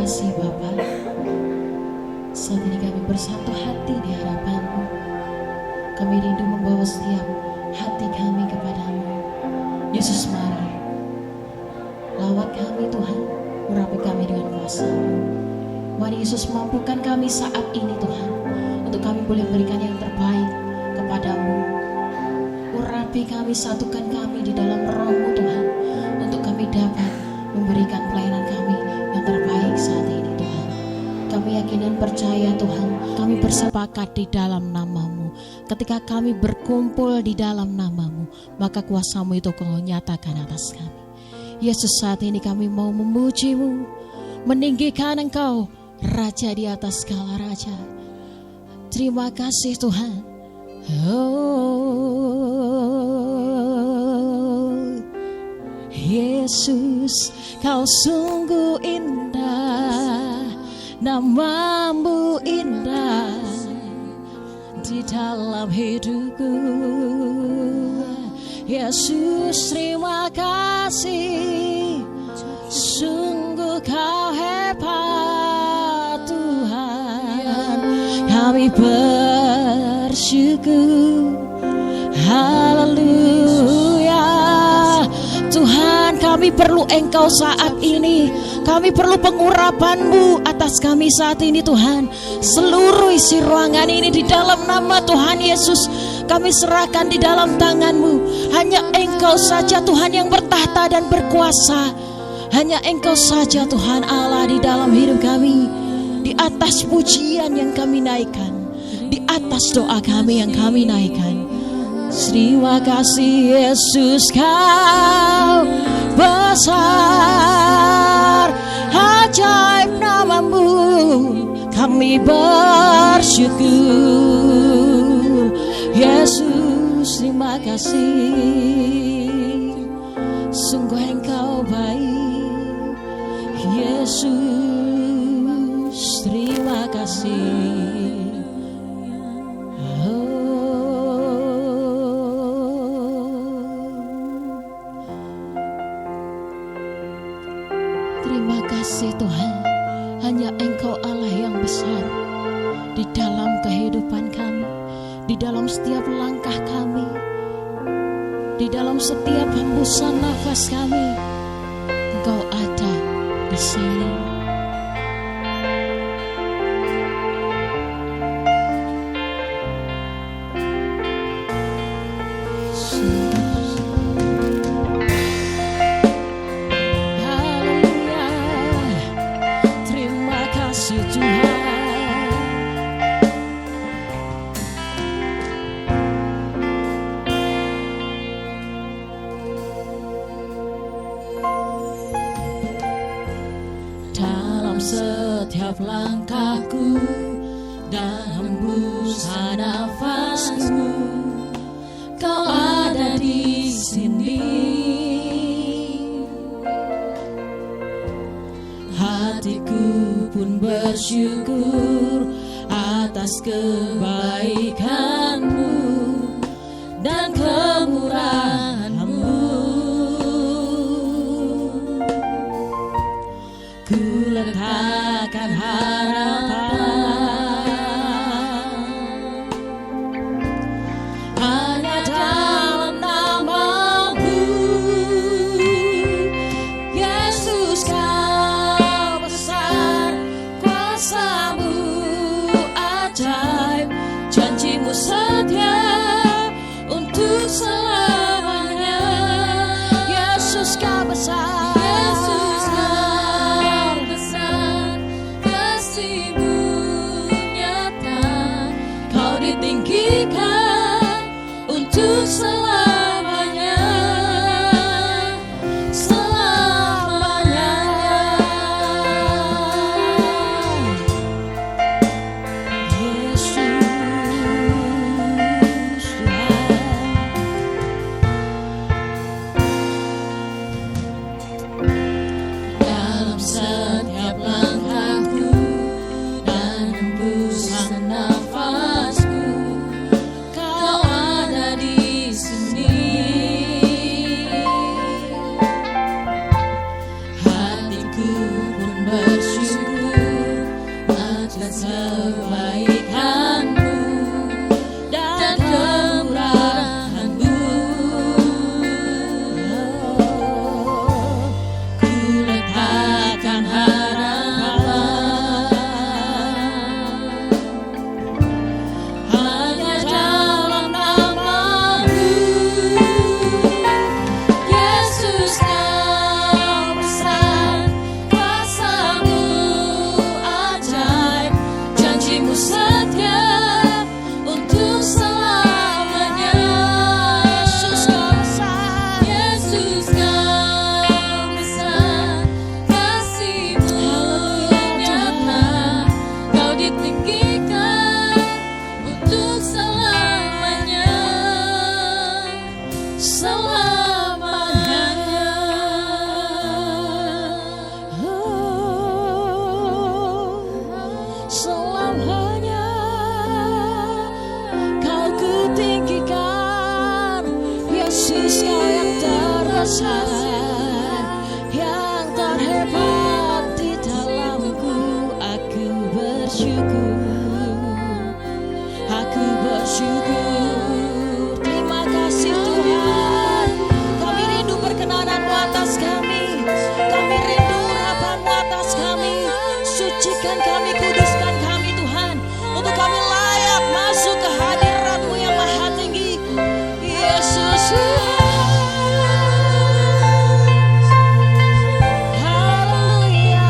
kasih Bapa. Saat ini kami bersatu hati di hadapan-Mu. Kami rindu membawa setiap hati kami kepadamu. Yesus, mari lawat kami Tuhan, urapi kami dengan kuasa-Mu. Mari Yesus, mampukan kami saat ini Tuhan, untuk kami boleh berikan yang terbaik kepadamu. Urapi kami, satukan kami di dalam roh-Mu Tuhan, untuk kami dapat memberikan pelayanan kami yang terbaik saat ini Tuhan. Kami yakin dan percaya Tuhan, kami bersepakat di dalam nama-Mu. Ketika kami berkumpul di dalam nama-Mu, maka kuasa-Mu itu Kau nyatakan atas kami. Yesus, saat ini kami mau memuji-Mu, meninggikan Engkau, Raja di atas segala raja. Terima kasih Tuhan. Yesus, Kau sungguh indah, nama-Mu indah di dalam hidupku. Yesus, terima kasih, sungguh Kau hebat Tuhan. Kami bersyukur, haleluya. Tuhan, kami perlu Engkau saat ini. Kami perlu pengurapan-Mu atas kami saat ini Tuhan. Seluruh isi ruangan ini di dalam nama Tuhan Yesus, kami serahkan di dalam tangan-Mu. Hanya Engkau saja Tuhan yang bertahta dan berkuasa. Hanya Engkau saja Tuhan Allah di dalam hidup kami. Di atas pujian yang kami naikkan, di atas doa kami yang kami naikkan. Terima kasih Yesus, Kau besar, ajaib nama-Mu. Kami bersyukur. Yesus, terima kasih, sungguh Engkau baik. Yesus, terima kasih. Terima kasih Tuhan, hanya Engkau Allah yang besar di dalam kehidupan kami, di dalam setiap langkah kami, di dalam setiap hembusan nafas kami. Engkau ada di sini. Setiap langkahku dan hembusan nafasku, Kau ada di sini. Hatiku pun bersyukur atas kebaikan-Mu dan kemurahan-Mu. Ku letakkan harapan hanya dalam nama-Mu. Yesus, Kau besar, kuasa-Mu ajaib, janji-Mu setia untuk selamanya. Yesus, Kau besar. Yesus, Kau besar, kasih-Mu kebaikan-Mu dan kemurahan-Mu. Ku letakkan harapan hanya dalam nama-Mu. Yesus, Kau besar, kuasa-Mu ajaib, janji-Mu setia untuk selamanya. Yesus, Kau besar, Yesus, Kau besar, kasih-Mu nyata, Kau ditinggikan untuk selamanya, selamanya. Selamanya Kau kutinggikan, Yesus, Kau yang terbesar, yang terhebat di dalamku. Aku bersyukur, terima kasih Tuhan. Kami rindu perkenanan-Mu atas kami, kami rindu urapan-Mu atas kami. Sucikan kami, kuduskan kami Tuhan, untuk kami layak masuk ke hadirat-Mu yang maha tinggi. Yesus, haleluya.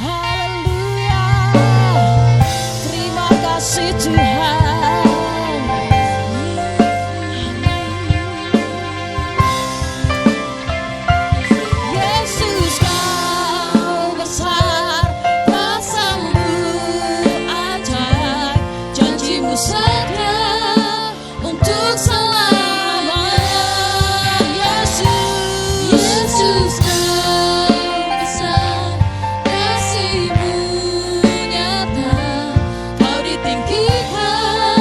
Haleluya. Terima kasih Tuhan. Yesus, Kau besar, kuasa-Mu ajaib, janji-Mu setia untuk selamanya. Yesus, Kau besar, kasih-Mu nyata, Kau ditinggikan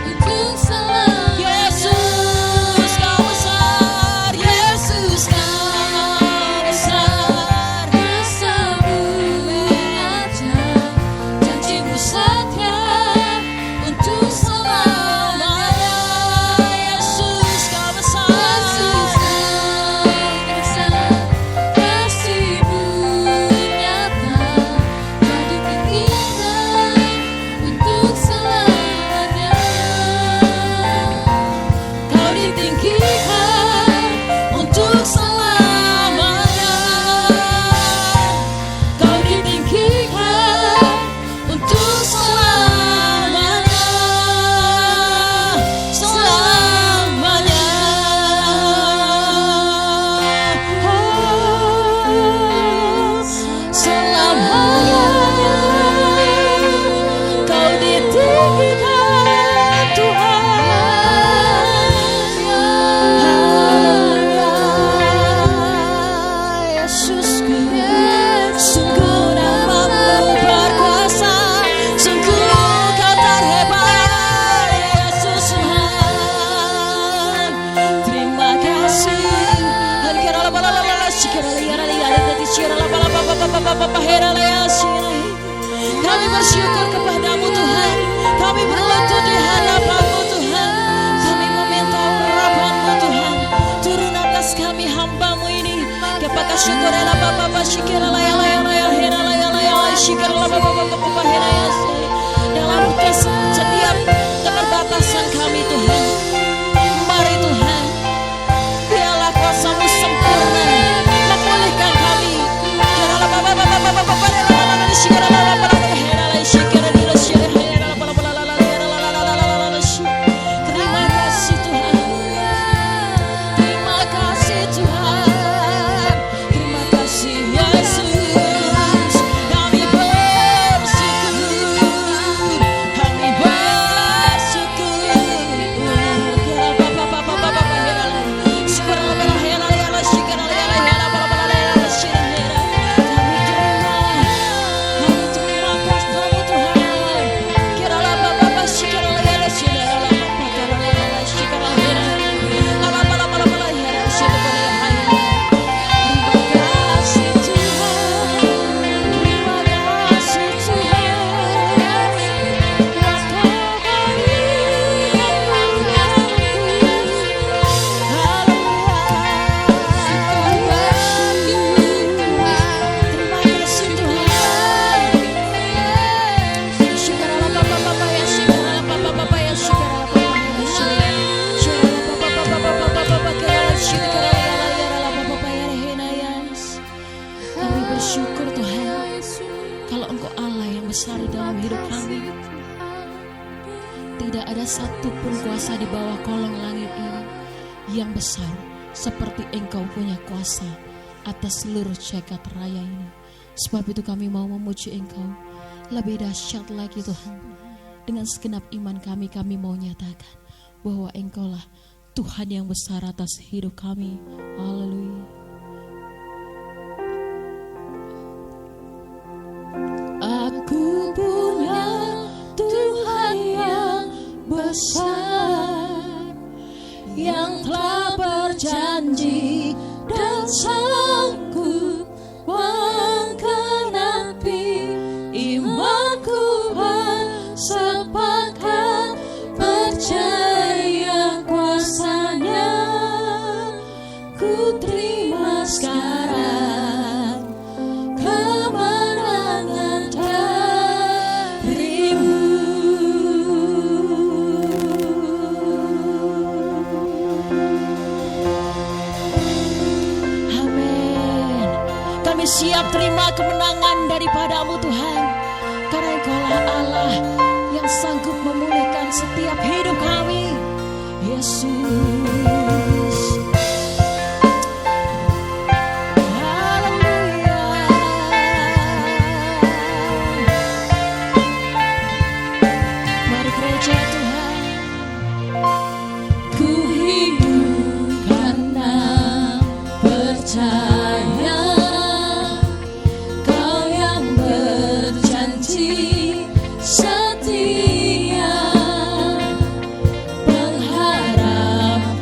untuk selamanya. Yesus, Kau besar, Yesus, Kau besar, kuasa-Mu ajaib, janji-Mu setia untuk selamanya. Yesus, Kau besar, Yesus, Kau besar, kasih-Mu nyata, Kau ditinggikan untuk selamanya. Kau ditinggikan untuk selamanya. Kau ditinggikan untuk selamanya. Selamanya. Selamanya. Kau ditinggikan Tuhan. Yesusku, sungguh nama-Mu berkuasa, sungguh Kau terhebat. Yesus Tuhan, terima kasih. Kami bersyukur kepadamu Tuhan, kami berlutut di hadapan-Mu Tuhan, kami meminta urapan-Mu Tuhan, turun atas kami hamba-Mu ini. Kepada syukur dalam setiap keterbatasan kami Tuhan, mari Tuhan, biarlah kuasa-Mu sempurna memulihkan kami. Terima kasih Tuhan, terima kasih Tuhan, terima kasih Yesus. Kami bersyukur, kami bersyukur. berkuasa di bawah kolong langit ini yang besar, seperti Engkau punya kuasa atas seluruh jagat raya ini. Sebab itu kami mau memuji Engkau lebih dahsyat lagi Tuhan. Dengan segenap iman kami mau nyatakan bahwa Engkaulah Tuhan yang besar atas hidup kami. Haleluya. Aku punya Tuhan yang besar, yang telah berjanji dan sanggup menggenapi imanku. Sepakat percaya kuasanya, ku terima sekarang kemenangan darimu. Amin. Kami siap terima kemenangan daripadamu Tuhan, karena Engkaulah Allah yang sanggup memulihkan setiap hidup kami, Yesus. Haleluya. Mari gereja Tuhan. Ku hidup karena percaya Kau yang berjanji setia, pengharapan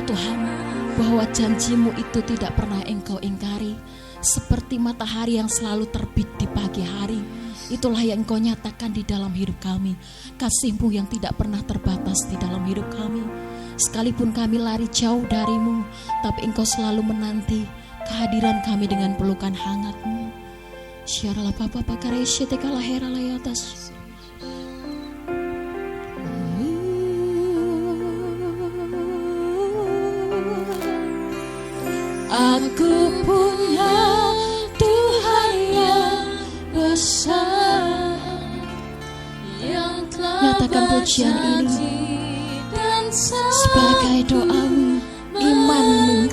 tahu Tuhan bahwa janji-Mu itu tidak pernah Engkau ingkari. Seperti matahari yang selalu terbit di pagi hari, itulah yang Engkau nyatakan di dalam hidup kami. Kasih-Mu yang tidak pernah terbatas di dalam hidup kami. Sekalipun kami lari jauh dari-Mu, tapi Engkau selalu menanti kehadiran kami dengan pelukan hangat-Mu. Syarala papa pakareshe tekala hera layatas. Aku punya Tuhan yang besar, yang telah nyatakan pujian ini sebagai doamu, imanmu.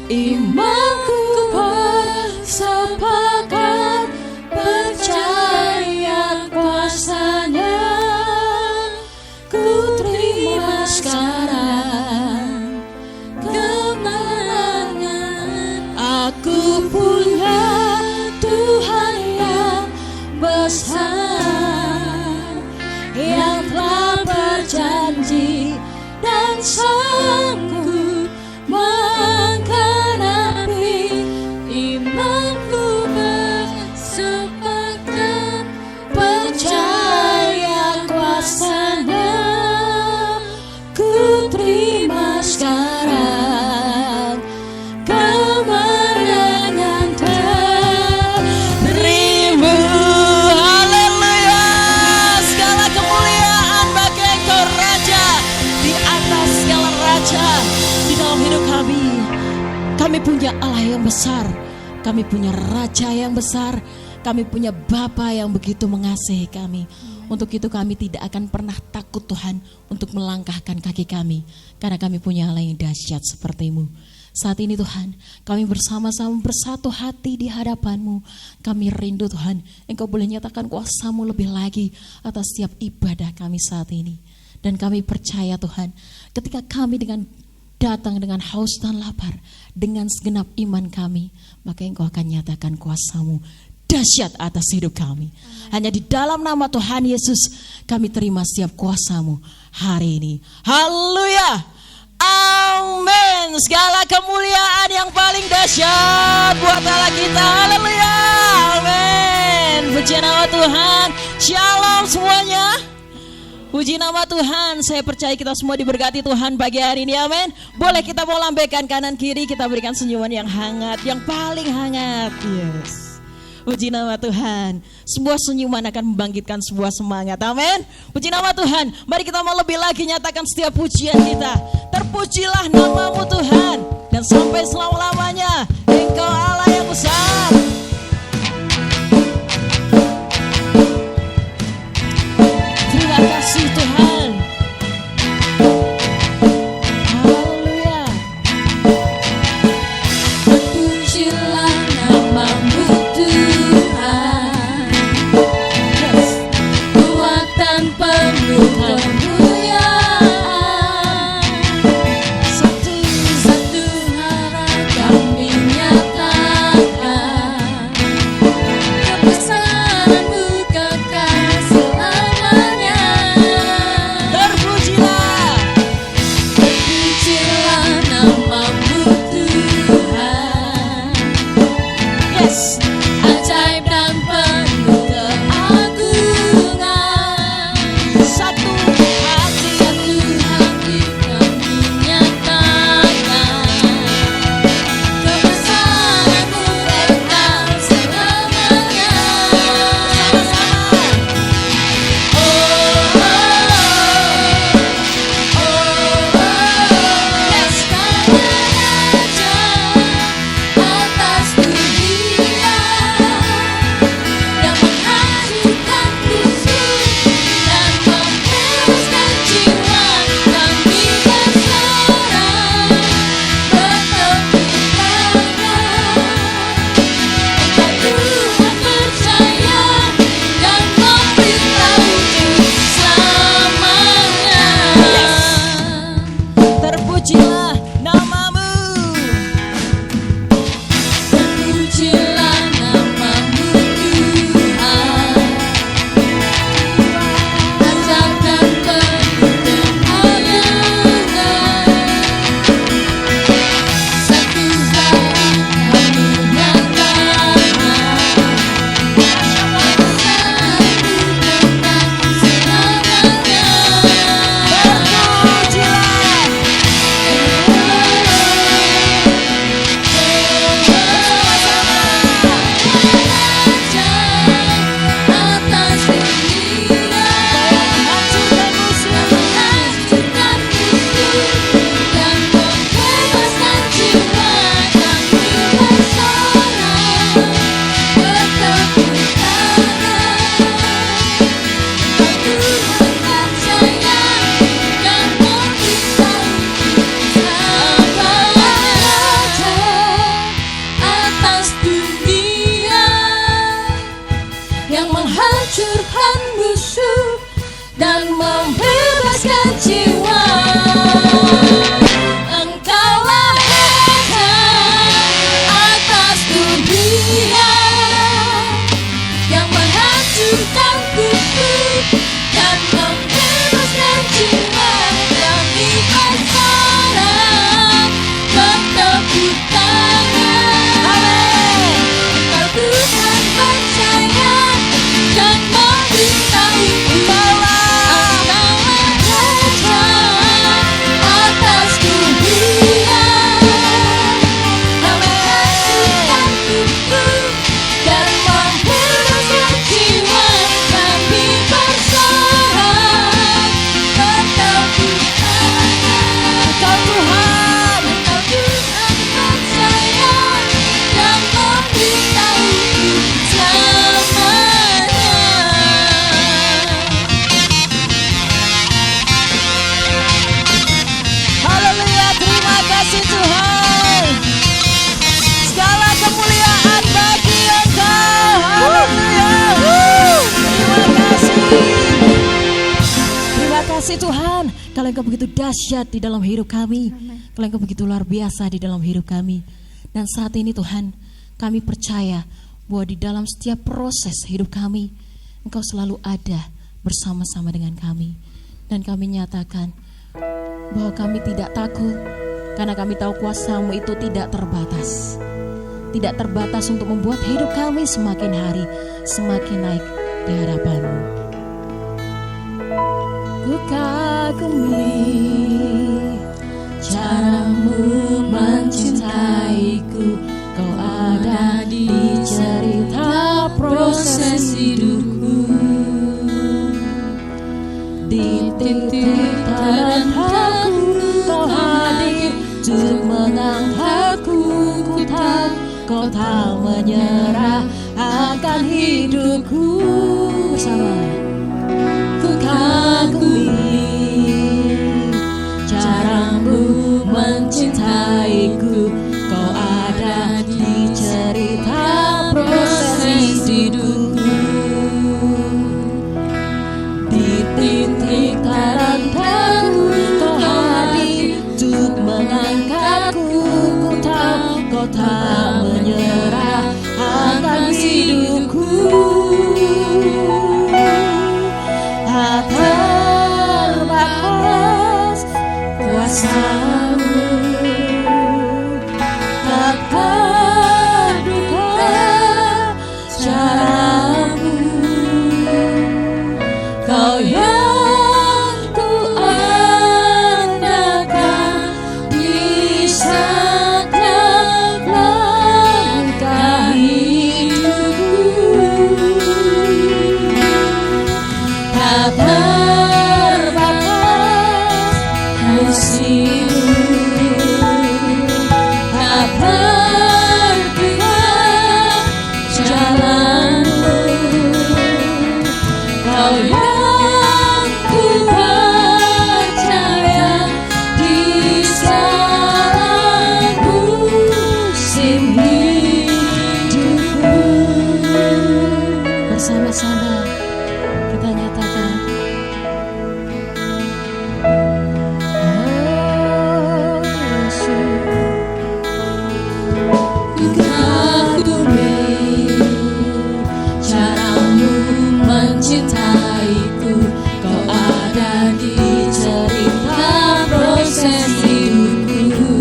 Imanku bersepakat percaya kuasanya, ku terima sekarang kemenangan. Aku punya Tuhan yang besar, yang telah berjanji dan sanggup menggenapi. Imanku bersepakat percaya kuasanya, ku terima sekarang kemenangan darimu. Haleluya, segala kemuliaan bagi Engkau Raja, di atas segala raja di dalam hidup kami. Kami punya Allah yang besar, kami punya Raja yang besar, kami punya Bapa yang begitu mengasihi kami. Untuk itu kami tidak akan pernah takut Tuhan untuk melangkahkan kaki kami, karena kami punya Allah yang dahsyat seperti-Mu. Saat ini Tuhan, kami bersama-sama bersatu hati di hadapan-Mu. Kami rindu Tuhan, Engkau boleh nyatakan kuasa-Mu lebih lagi atas setiap ibadah kami saat ini. Dan kami percaya Tuhan, ketika kami datang dengan haus dan lapar, dengan segenap iman kami, maka Engkau akan nyatakan kuasa-Mu dahsyat atas hidup kami. Hanya di dalam nama Tuhan Yesus kami terima setiap kuasa-Mu hari ini. Haleluya, amin. Segala kemuliaan yang paling dahsyat buat Allah kita. Haleluya, amin. Puji nama Tuhan. Shalom semuanya. Puji nama Tuhan, saya percaya kita semua diberkati Tuhan pagi hari ini, amin. Boleh kita mau lambaikan kanan kiri, kita berikan senyuman yang hangat, yang paling hangat. Yes. Puji nama Tuhan. Sebuah senyuman akan membangkitkan sebuah semangat, amin. Puji nama Tuhan. Mari kita mau lebih lagi nyatakan setiap pujian kita. Terpujilah nama-Mu Tuhan, dan sampai selama-lamanya Engkau Allah yang besar. Terima kasih Tuhan. Haleluya. Terpujilah nama-Mu Tuhan. Yes. Kuatan penuh kemuliaan. Satu Satu harapan kasih Tuhan, kalau Engkau begitu dahsyat di dalam hidup kami, kalau Engkau begitu luar biasa di dalam hidup kami. Dan saat ini Tuhan, kami percaya bahwa di dalam setiap proses hidup kami, Engkau selalu ada bersama-sama dengan kami. Dan kami nyatakan bahwa kami tidak takut, karena kami tahu kuasa-Mu itu tidak terbatas. Tidak terbatas untuk membuat hidup kami semakin hari semakin naik di hadapan-Mu. Ku kagumi Cara-Mu mencintaiku, Kau ada di cerita proses hidupku. Di titik terendahku Kau hadir untuk mengangkatku. Ku tahu Kau tak menyerah akan hidupku. Bersama ku kagumi Cara-Mu mencintaiku, Kau ada di cerita proses hidupku. di titik terendahku Kau hadir untuk mengangkatku. Ku tahu Kau tak menyerah akan hidupku. Tak terbatas kuasa-Mu, tak terduga cara-Mu. Kau yang ku andalkan di setiap langkah hidupku. Tak terbatas kasih-Mu, tak terduga jalan-Mu. Kau yang ku percaya di segala musim hidupku. Bersama-sama kita nyatakan, oh Yesus, Ku kagumi cara-Mu mencintaiku, Kau ada di cerita proses hidupku.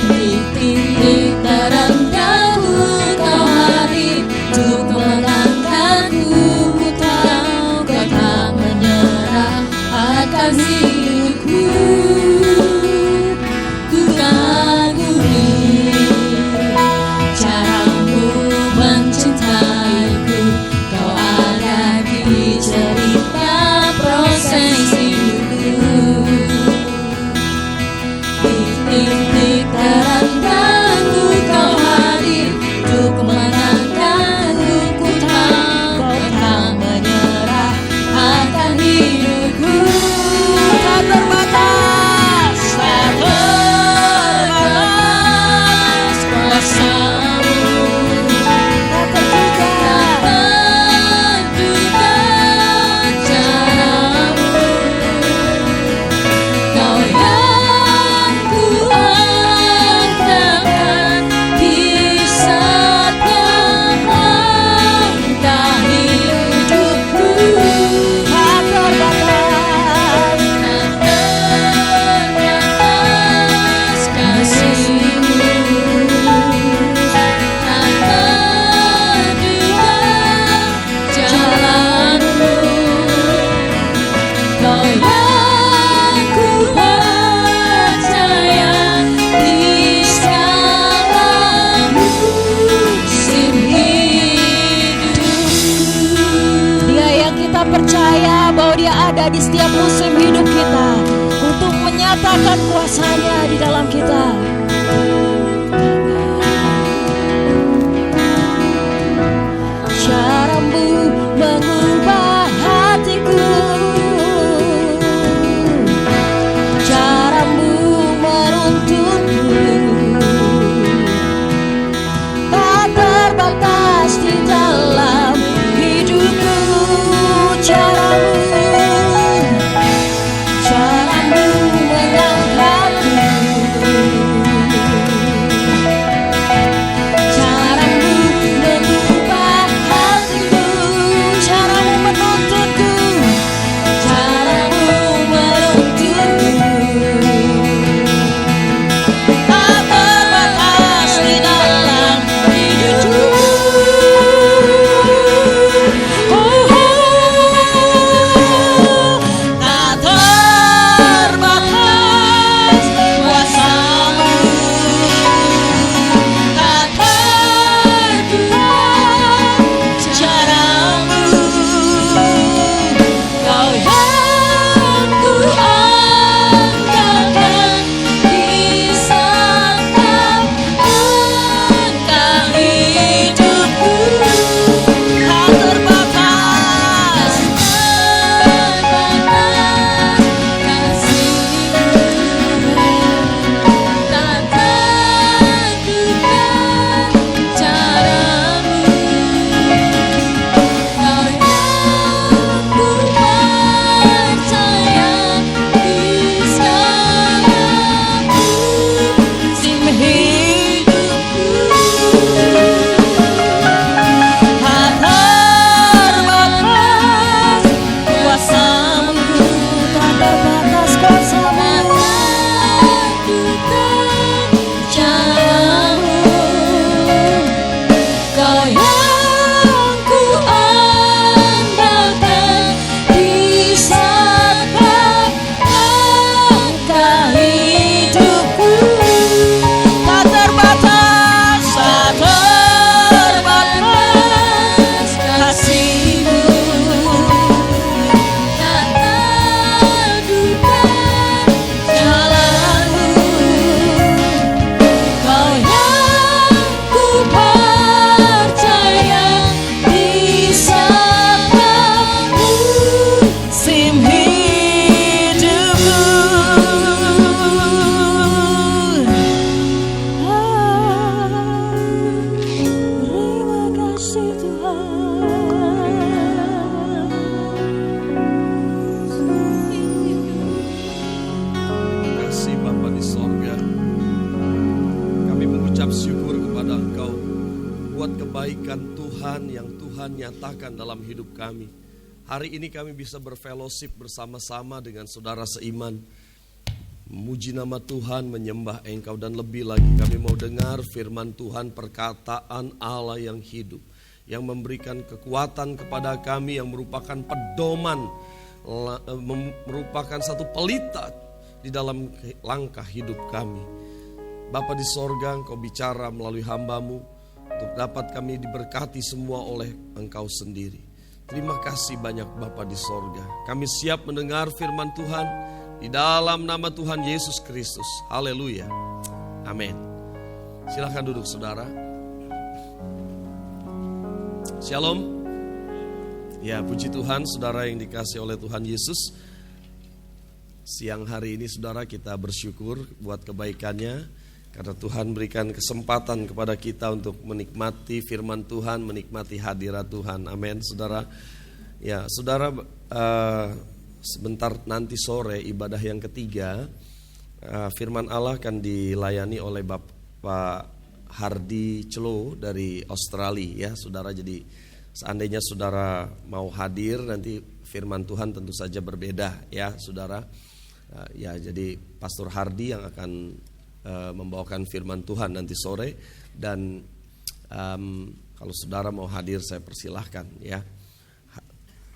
Di titik terendahku Kau hadir untuk mengangkatku. Ku tahu Kau tak menyerah akan hidupku. Ku kagumi cara-Mu mencintaiku, Kau ada di cerita proses hidupku. Di titik terendahku Kau hadir untuk mengangkatku. Ku tahu Kau tak menyerah akan hidupku. tak terbatas, tak terbatas kuasa-Mu, tak terduga Terduga cara-Mu, Kau yang ku andalkan di setiap langkah hidupku. tak terbatas. Terbatas kasih-Mu, tak terduga jalan-Mu. Kau yang ku percaya di segala musim hidupku. Dia yang kita percaya bahwa Dia ada di setiap musim hidup kita untuk menyatakan kuasa-Nya di dalam kita. Cara-Mu mengubah hatiku, cara-Mu menuntunku. Tak terbatas di dalam hidupku. Cara-Mu buat kebaikan Tuhan yang Tuhan nyatakan dalam hidup kami. Hari ini kami bisa berfellowship bersama-sama dengan saudara seiman, memuji nama Tuhan, menyembah Engkau, dan lebih lagi kami mau dengar firman Tuhan, perkataan Allah yang hidup, yang memberikan kekuatan kepada kami, yang merupakan pedoman, merupakan satu pelita di dalam langkah hidup kami. Bapa di sorga, Engkau bicara melalui hamba-Mu untuk dapat kami diberkati semua oleh Engkau sendiri. Terima kasih banyak Bapa di sorga. Kami siap mendengar firman Tuhan di dalam nama Tuhan Yesus Kristus. Haleluya. Amin. Silakan duduk saudara. Shalom. Ya, puji Tuhan saudara yang dikasihi oleh Tuhan Yesus. Siang hari ini saudara kita bersyukur buat kebaikannya, karena Tuhan berikan kesempatan kepada kita untuk menikmati firman Tuhan, menikmati hadirat Tuhan. Amin saudara. Ya saudara, sebentar nanti sore ibadah yang ketiga, firman Allah akan dilayani oleh Bapak Hardy Celo dari Australia ya saudara. Jadi seandainya saudara mau hadir nanti firman Tuhan tentu saja berbeda ya saudara. Ya jadi Pastor Hardy yang akan membawakan firman Tuhan nanti sore, dan kalau saudara mau hadir saya persilahkan ya.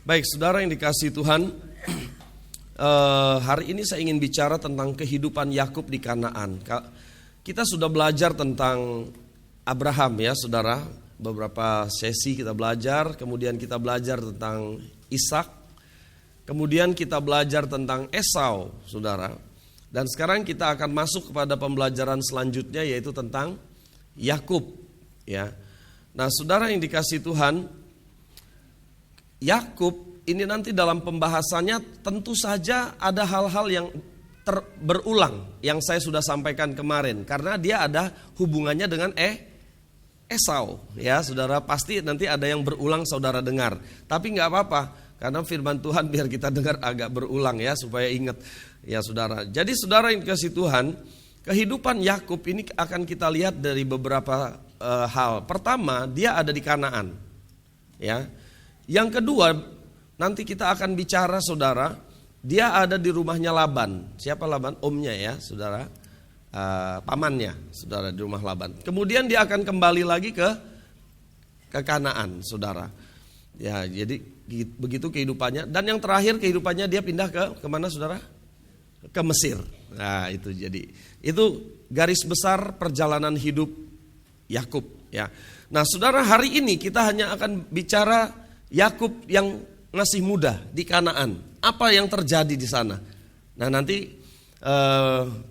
Baik saudara yang dikasihi Tuhan, hari ini saya ingin bicara tentang kehidupan Yakub di Kanaan. Kita sudah belajar tentang Abraham ya saudara, beberapa sesi kita belajar, kemudian kita belajar tentang Ishak, kemudian kita belajar tentang Esau saudara. Dan sekarang kita akan masuk kepada pembelajaran selanjutnya, yaitu tentang Yakub ya. Nah saudara yang dikasihi Tuhan, Yakub ini nanti dalam pembahasannya tentu saja ada hal-hal yang berulang yang saya sudah sampaikan kemarin, karena dia ada hubungannya dengan Esau ya saudara. Pasti nanti ada yang berulang saudara dengar, tapi nggak apa-apa, karena firman Tuhan biar kita dengar agak berulang ya, supaya ingat ya saudara. Jadi saudara yang dikasihi Tuhan, kehidupan Yakub ini akan kita lihat dari beberapa hal. Pertama, dia ada di Kanaan ya. Yang kedua, nanti kita akan bicara saudara, dia ada di rumahnya Laban. Siapa Laban? Omnya ya saudara, pamannya saudara, di rumah Laban. Kemudian dia akan kembali lagi ke Kanaan saudara. Ya, jadi begitu kehidupannya. Dan yang terakhir kehidupannya dia pindah ke kemana saudara? Ke Mesir. Nah itu jadi itu garis besar perjalanan hidup Yakub ya. Nah saudara, hari ini kita hanya akan bicara Yakub yang masih muda di Kanaan. Apa yang terjadi di sana? Nah nanti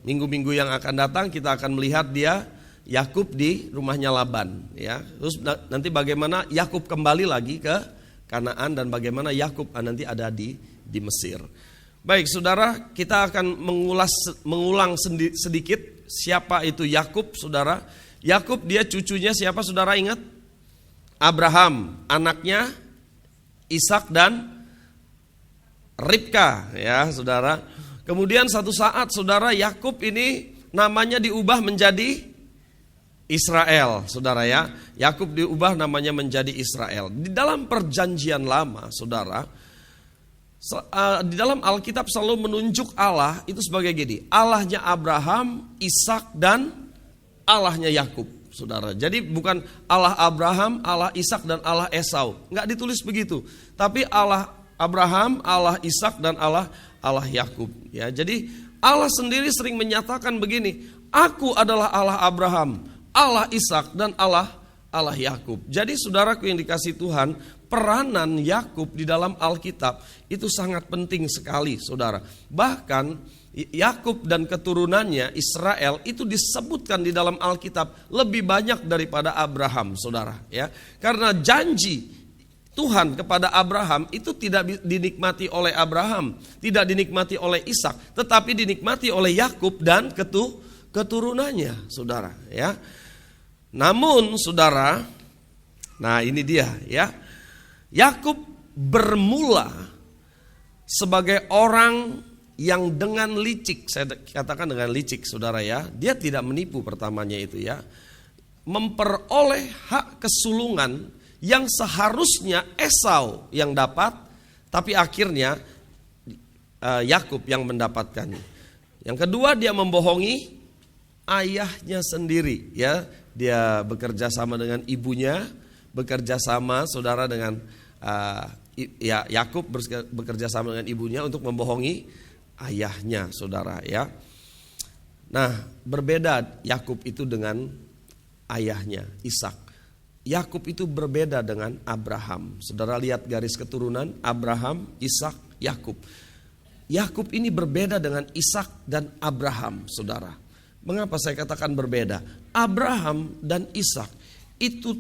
minggu-minggu yang akan datang kita akan melihat dia Yakub di rumahnya Laban ya. Terus nanti bagaimana Yakub kembali lagi ke Kanaan, dan bagaimana Yakub nanti ada di Mesir. Baik saudara, kita akan mengulang sedikit siapa itu Yakub saudara. Yakub dia cucunya siapa saudara, ingat? Abraham, anaknya Ishak dan Ribka ya saudara. Kemudian satu saat saudara, Yakub ini namanya diubah menjadi Israel saudara ya. Yakub diubah namanya menjadi Israel. Di dalam perjanjian lama saudara, di dalam Alkitab selalu menunjuk Allah itu sebagai gini, Allahnya Abraham, Ishak, dan Allahnya Yakub saudara. Jadi bukan Allah Abraham, Allah Ishak, dan Allah Esau, nggak ditulis begitu. Tapi Allah Abraham, Allah Ishak, dan Allah Yakub ya. Jadi Allah sendiri sering menyatakan begini, aku adalah Allah Abraham, Allah Ishak, dan Allah Yakub. Jadi saudaraku yang dikasihi Tuhan, peranan Yakub di dalam Alkitab itu sangat penting sekali saudara. Bahkan Yakub dan keturunannya Israel itu disebutkan di dalam Alkitab lebih banyak daripada Abraham saudara ya. Karena janji Tuhan kepada Abraham itu tidak dinikmati oleh Abraham, tidak dinikmati oleh Ishak, tetapi dinikmati oleh Yakub dan keturunannya saudara ya. Namun saudara, nah ini dia ya, Yakub bermula sebagai orang yang dengan licik, saya katakan dengan licik saudara ya, dia tidak menipu pertamanya itu ya. memperoleh hak kesulungan yang seharusnya Esau yang dapat, tapi akhirnya Yakub yang mendapatkannya. Yang kedua, dia membohongi ayahnya sendiri, ya. Dia bekerja sama dengan ibunya, bekerja sama saudara dengan Yakub bekerja sama dengan ibunya untuk membohongi ayahnya, saudara, ya. Nah, berbeda Yakub itu dengan ayahnya Ishak. Yakub itu berbeda dengan Abraham. Saudara lihat garis keturunan Abraham, Ishak, Yakub. Yakub ini berbeda dengan Ishak dan Abraham, saudara. Mengapa saya katakan berbeda? Abraham dan Ishak itu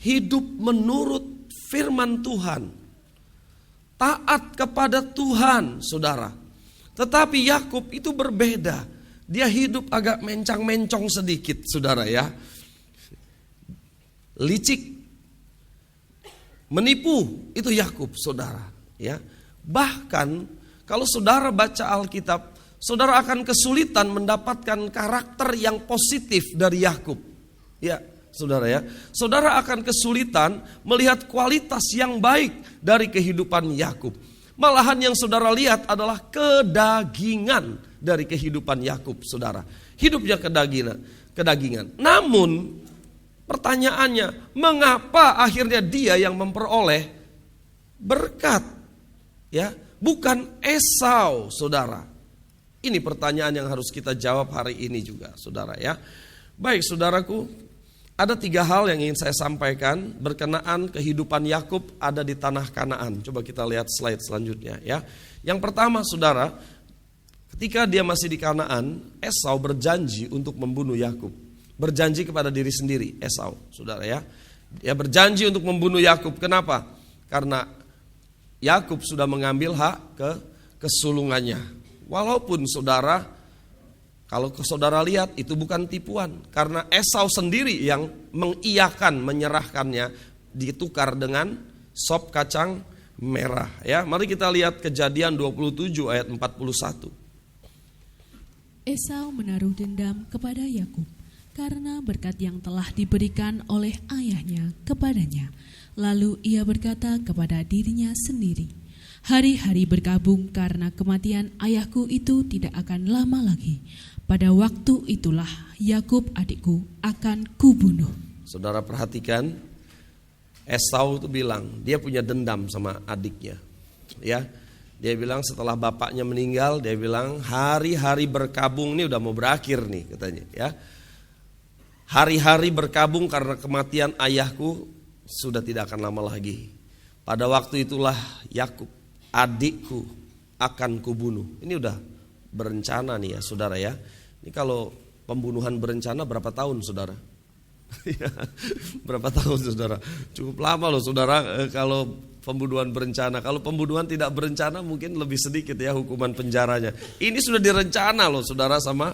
hidup menurut firman Tuhan, taat kepada Tuhan, saudara. Tetapi Yakub itu berbeda. Dia hidup agak mencang-mencong sedikit, saudara, ya. Licik, menipu, itu Yakub, saudara, ya. Bahkan kalau saudara baca Alkitab, saudara akan kesulitan mendapatkan karakter yang positif dari Yakub. Ya, saudara, ya. Saudara akan kesulitan melihat kualitas yang baik dari kehidupan Yakub. Malahan yang saudara lihat adalah kedagingan dari kehidupan Yakub, saudara. Hidupnya kedagingan. Namun pertanyaannya, mengapa akhirnya dia yang memperoleh berkat? Ya, bukan Esau, saudara. Ini pertanyaan yang harus kita jawab hari ini juga, saudara, ya. Baik, saudaraku, ada 3 hal yang ingin saya sampaikan berkenaan kehidupan Yakub ada di tanah Kanaan. Coba kita lihat slide selanjutnya, ya. Yang pertama, saudara, ketika dia masih di Kanaan, Esau berjanji untuk membunuh Yakub. Berjanji kepada diri sendiri, Esau, saudara, ya. Dia berjanji untuk membunuh Yakub. Kenapa? Karena Yakub sudah mengambil hak kesulungannya. Walaupun saudara, kalau saudara lihat itu bukan tipuan, karena Esau sendiri yang mengiyakan menyerahkannya, ditukar dengan sop kacang merah, ya. Mari kita lihat Kejadian 27 ayat 41. Esau menaruh dendam kepada Yakub karena berkat yang telah diberikan oleh ayahnya kepadanya. Lalu ia berkata kepada dirinya sendiri, hari-hari berkabung karena kematian ayahku itu tidak akan lama lagi. Pada waktu itulah Yakub adikku akan kubunuh. Saudara perhatikan, Esau itu bilang dia punya dendam sama adiknya, ya. Dia bilang setelah bapaknya meninggal, dia bilang hari-hari berkabung ini udah mau berakhir nih, katanya, ya. Hari-hari berkabung karena kematian ayahku sudah tidak akan lama lagi. Pada waktu itulah Yakub adikku akan kubunuh. Ini udah berencana nih, ya, saudara, ya. Ini kalau pembunuhan berencana berapa tahun, saudara? Berapa tahun, saudara? Cukup lama loh, saudara, kalau pembunuhan berencana. Kalau pembunuhan tidak berencana mungkin lebih sedikit, ya, hukuman penjaranya. Ini sudah direncana loh, saudara, sama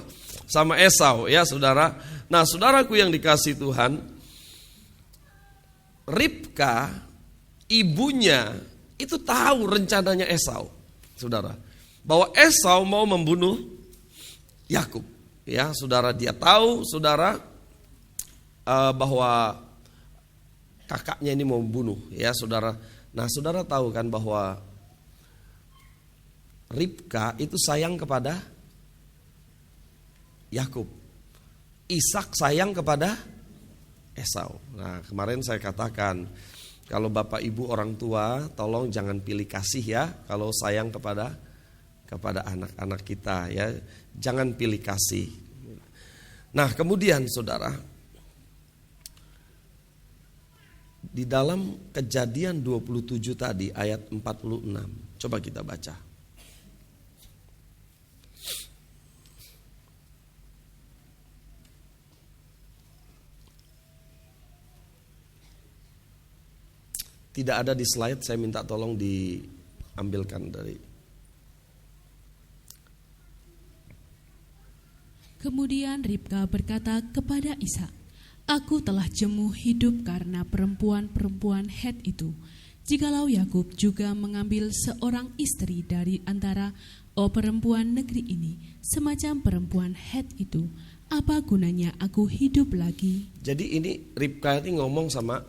Esau, ya, saudara. Nah, saudaraku yang dikasihi Tuhan, Ribka, ibunya itu tahu rencananya Esau, saudara, bahwa Esau mau membunuh Yakub, ya, saudara. Dia tahu, saudara, bahwa kakaknya ini mau membunuh, ya, saudara. Nah, saudara tahu kan bahwa Ribka itu sayang kepada Yakub, Ishak sayang kepada Esau. Nah, kemarin saya katakan, kalau bapak ibu orang tua, tolong jangan pilih kasih, ya. Kalau sayang kepada anak-anak kita, ya, jangan pilih kasih. Nah, kemudian saudara, di dalam Kejadian 27 tadi ayat 46, coba kita baca. Tidak ada di slide, saya minta tolong diambilkan dari. Kemudian Ribka berkata kepada Ishak, aku telah jemu hidup karena perempuan-perempuan Het itu. Jikalau Yakub juga mengambil seorang istri dari antara perempuan negeri ini, semacam perempuan Het itu, apa gunanya aku hidup lagi? Jadi ini Ribka ini ngomong sama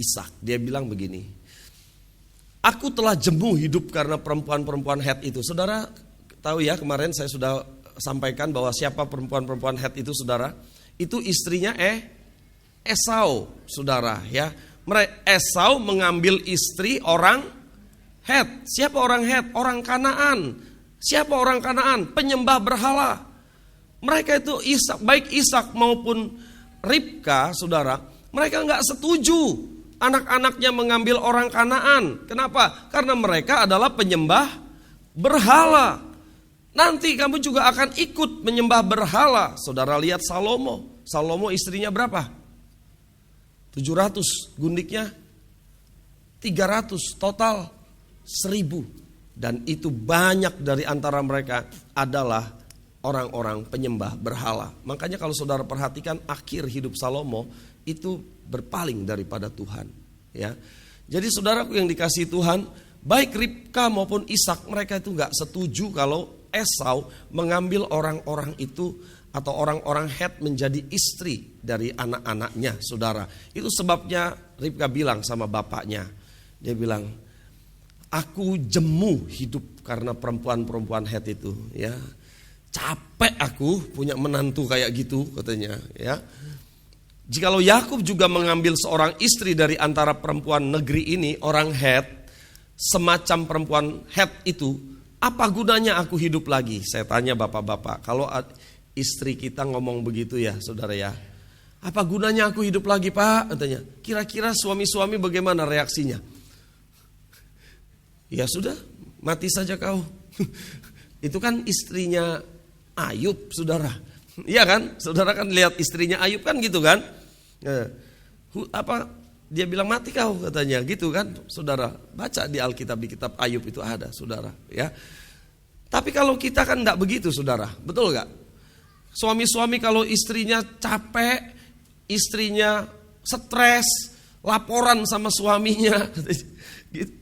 Ishak. Dia bilang begini, aku telah jemu hidup karena perempuan-perempuan Het itu. Saudara tahu ya, kemarin saya sudah sampaikan bahwa siapa perempuan-perempuan Het itu, saudara? Itu istrinya Esau, saudara ya. Esau mengambil istri orang Het. Siapa orang Het? Orang Kanaan. Siapa orang Kanaan? Penyembah berhala. Mereka itu baik Ishak maupun Ribka, saudara, mereka nggak setuju anak-anaknya mengambil orang Kanaan. Kenapa? Karena mereka adalah penyembah berhala. Nanti kamu juga akan ikut menyembah berhala. Saudara lihat Salomo. Salomo istrinya berapa? 700, gundiknya 300, total 1000. Dan itu banyak dari antara mereka adalah orang-orang penyembah berhala. Makanya kalau saudara perhatikan akhir hidup Salomo itu berpaling daripada Tuhan, ya. Jadi saudaraku yang dikasihi Tuhan, baik Ribka maupun Ishak, mereka itu gak setuju kalau Esau mengambil orang-orang itu atau orang-orang Het menjadi istri dari anak-anaknya, saudara. Itu sebabnya Ribka bilang sama bapaknya, dia bilang, aku jemu hidup karena perempuan-perempuan Het itu, ya. Capek aku punya menantu kayak gitu, katanya, ya. Jikalau Yakub juga mengambil seorang istri dari antara perempuan negeri ini, orang Het, semacam perempuan Het itu, apa gunanya aku hidup lagi? Saya tanya bapak-bapak, kalau istri kita ngomong begitu ya, saudara ya, apa gunanya aku hidup lagi, Pak? Katanya. Kira-kira suami-suami bagaimana reaksinya? Ya sudah, mati saja kau. Itu kan istrinya Ayub, saudara. Iya kan? Saudara kan lihat istrinya Ayub kan gitu kan? Dia bilang mati kau, katanya, gitu kan? Saudara, baca di Alkitab, di kitab Ayub itu ada, saudara, ya. Tapi kalau kita kan enggak begitu, saudara. Betul enggak? Suami-suami kalau istrinya capek, istrinya stres, laporan sama suaminya,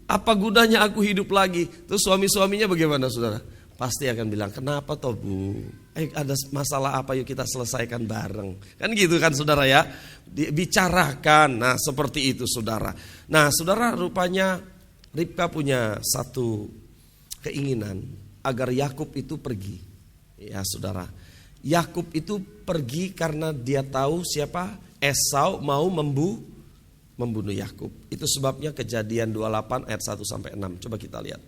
apa gunanya aku hidup lagi? Terus suami-suaminya bagaimana, saudara? Pasti akan bilang, kenapa toh Bu? Ada masalah apa, yuk kita selesaikan bareng. Kan gitu kan, saudara ya? Bicarakan, nah seperti itu, saudara. Nah saudara, rupanya Ribka punya satu keinginan agar Yakub itu pergi. Ya saudara, Yakub itu pergi karena dia tahu siapa? Esau mau membunuh Yakub. Itu sebabnya Kejadian 28 ayat 1 sampai 6. Coba kita lihat.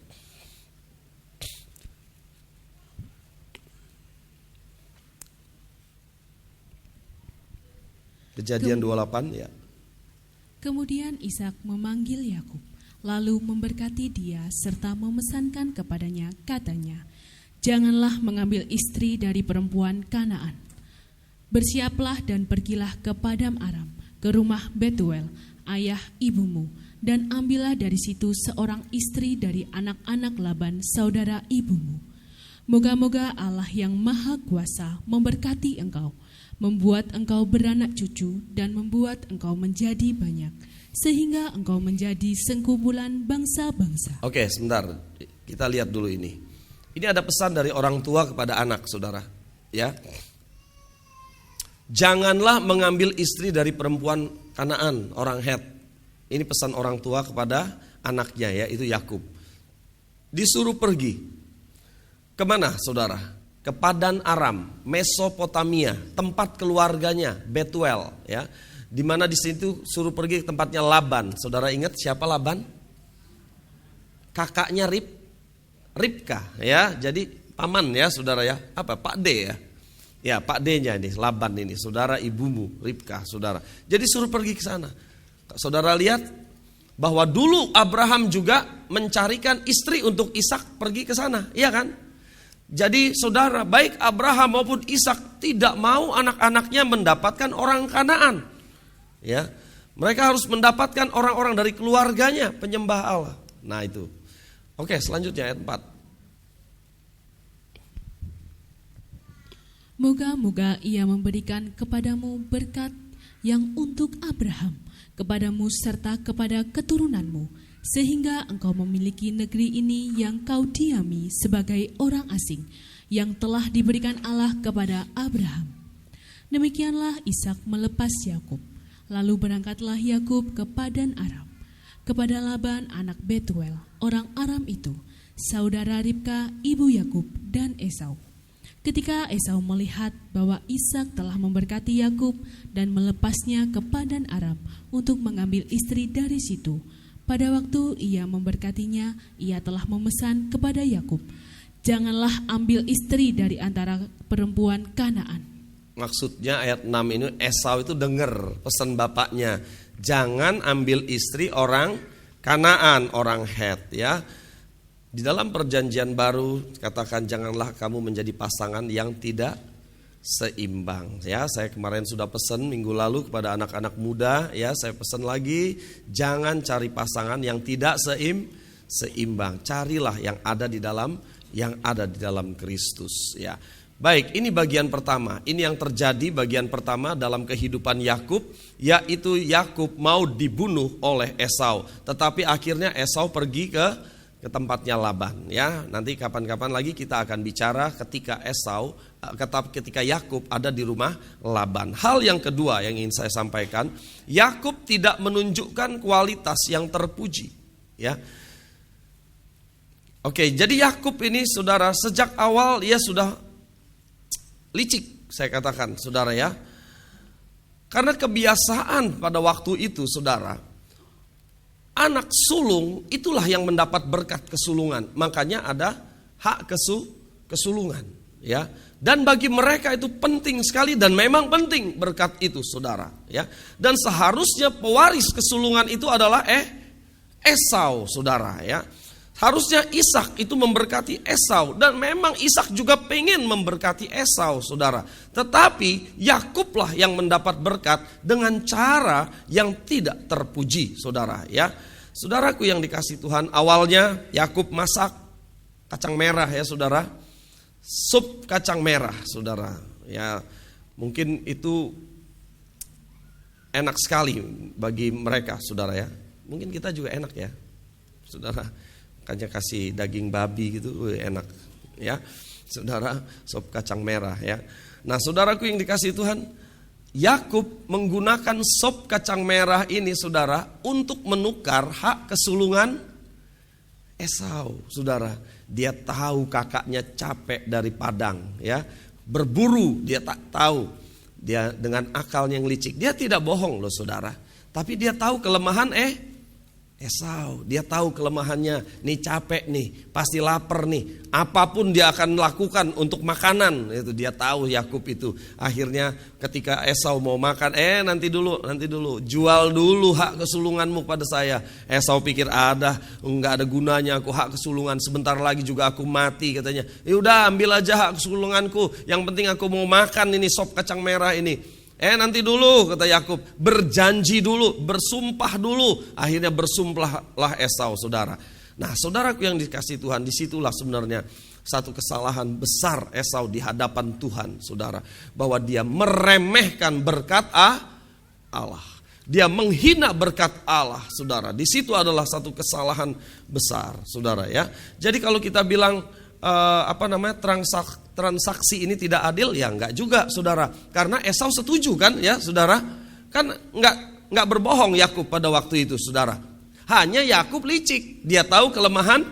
Kejadian 28 ya. Kemudian Ishak memanggil Yakub, lalu memberkati dia serta memesankan kepadanya, katanya, janganlah mengambil istri dari perempuan Kanaan. Bersiaplah dan pergilah ke Padam Aram, ke rumah Betuel, ayah ibumu, dan ambillah dari situ seorang istri dari anak-anak Laban, saudara ibumu. Moga-moga Allah yang Maha Kuasa memberkati engkau, membuat engkau beranak cucu dan membuat engkau menjadi banyak, sehingga engkau menjadi sengkumpulan bangsa-bangsa. Oke, sebentar. Kita lihat dulu ini. Ini ada pesan dari orang tua kepada anak, saudara. Ya. Janganlah mengambil istri dari perempuan Kanaan, orang Het. Ini pesan orang tua kepada anaknya ya, itu Yakub. Disuruh pergi. Kemana, saudara? Ke Padan Aram, Mesopotamia, tempat keluarganya, Betuel, ya. Di mana di situ suruh pergi ke tempatnya Laban. Saudara ingat siapa Laban? Kakaknya Ribka, ya. Jadi paman ya, saudara ya. Apa? Pak D ya. Ya, Pak D-nya ini, Laban ini, saudara ibumu, Ribka, saudara. Jadi suruh pergi ke sana. Saudara lihat bahwa dulu Abraham juga mencarikan istri untuk Ishak pergi ke sana, iya kan? Jadi saudara, baik Abraham maupun Ishak tidak mau anak-anaknya mendapatkan orang Kanaan. Ya, mereka harus mendapatkan orang-orang dari keluarganya, penyembah Allah. Nah itu. Oke, selanjutnya ayat 4. Moga-moga ia memberikan kepadamu berkat yang untuk Abraham, kepadamu serta kepada keturunanmu sehingga engkau memiliki negeri ini yang kau diami sebagai orang asing, yang telah diberikan Allah kepada Abraham." Demikianlah Ishak melepas Yakub. Lalu berangkatlah Yakub ke Padan Aram, kepada Laban anak Betuel, orang Aram itu, saudara Ribka ibu Yakub dan Esau. Ketika Esau melihat bahwa Ishak telah memberkati Yakub dan melepasnya ke Padan Aram untuk mengambil istri dari situ, pada waktu ia memberkatinya, ia telah memesan kepada Yakub, "Janganlah ambil istri dari antara perempuan Kanaan." Maksudnya ayat 6 ini Esau itu dengar pesan bapaknya, jangan ambil istri orang Kanaan, orang Het, ya. Di dalam perjanjian baru katakan janganlah kamu menjadi pasangan yang tidak seimbang, ya. Saya kemarin sudah pesan minggu lalu kepada anak-anak muda, ya. Saya pesan lagi, jangan cari pasangan yang tidak seimbang. Carilah yang ada di dalam Kristus, ya. Baik, ini bagian pertama. Ini yang terjadi bagian pertama dalam kehidupan Yakub, yaitu Yakub mau dibunuh oleh Esau, tetapi akhirnya Esau pergi ke tempatnya Laban, ya. Nanti kapan-kapan lagi kita akan bicara ketika ketika Yakub ada di rumah Laban. Hal yang kedua yang ingin saya sampaikan, Yakub tidak menunjukkan kualitas yang terpuji, ya. Oke, jadi Yakub ini saudara sejak awal ia sudah licik, saya katakan saudara, ya. Karena kebiasaan pada waktu itu saudara, anak sulung itulah yang mendapat berkat kesulungan. Makanya ada hak kesulungan, ya. Dan bagi mereka itu penting sekali dan memang penting berkat itu, saudara, ya. Dan seharusnya pewaris kesulungan itu adalah Esau, saudara, ya. Harusnya Ishak itu memberkati Esau dan memang Ishak juga pengen memberkati Esau, saudara. Tetapi Yakublah yang mendapat berkat dengan cara yang tidak terpuji, saudara, ya. Saudaraku yang dikasih Tuhan, awalnya Yakub masak kacang merah, ya saudara. Sup kacang merah, saudara. Ya, mungkin itu enak sekali bagi mereka, saudara, ya. Mungkin kita juga enak, ya, saudara. Makanya kasih daging babi gitu, enak, ya, saudara. Sup kacang merah, ya. Nah, saudaraku yang dikasih Tuhan, Yakub menggunakan sop kacang merah ini, saudara, untuk menukar hak kesulungan Esau, saudara. Dia tahu kakaknya capek dari padang, ya, berburu, dia tak tahu. Dia dengan akalnya yang licik, dia tidak bohong loh, saudara. Tapi dia tahu kelemahan Esau, dia tahu kelemahannya, nih capek nih, pasti lapar nih, apapun dia akan lakukan untuk makanan, itu dia tahu Yakub itu. Akhirnya ketika Esau mau makan, nanti dulu, jual dulu hak kesulunganmu pada saya. Esau pikir enggak ada gunanya aku hak kesulungan, sebentar lagi juga aku mati, katanya. Ya udah, ambil aja hak kesulunganku, yang penting aku mau makan ini sop kacang merah ini. Nanti dulu, kata Yakub, berjanji dulu, bersumpah dulu. Akhirnya bersumpahlah Esau, saudara. Nah, saudaraku yang dikasih Tuhan, disitulah sebenarnya satu kesalahan besar Esau di hadapan Tuhan, saudara. Bahwa dia meremehkan berkat Allah. Dia menghina berkat Allah, saudara. Di situ adalah satu kesalahan besar, saudara, ya. Jadi kalau kita bilang transaksi ini tidak adil, ya enggak juga, saudara. Karena Esau setuju kan, ya saudara. Kan enggak berbohong Yakub pada waktu itu, saudara. Hanya Yakub licik, dia tahu kelemahan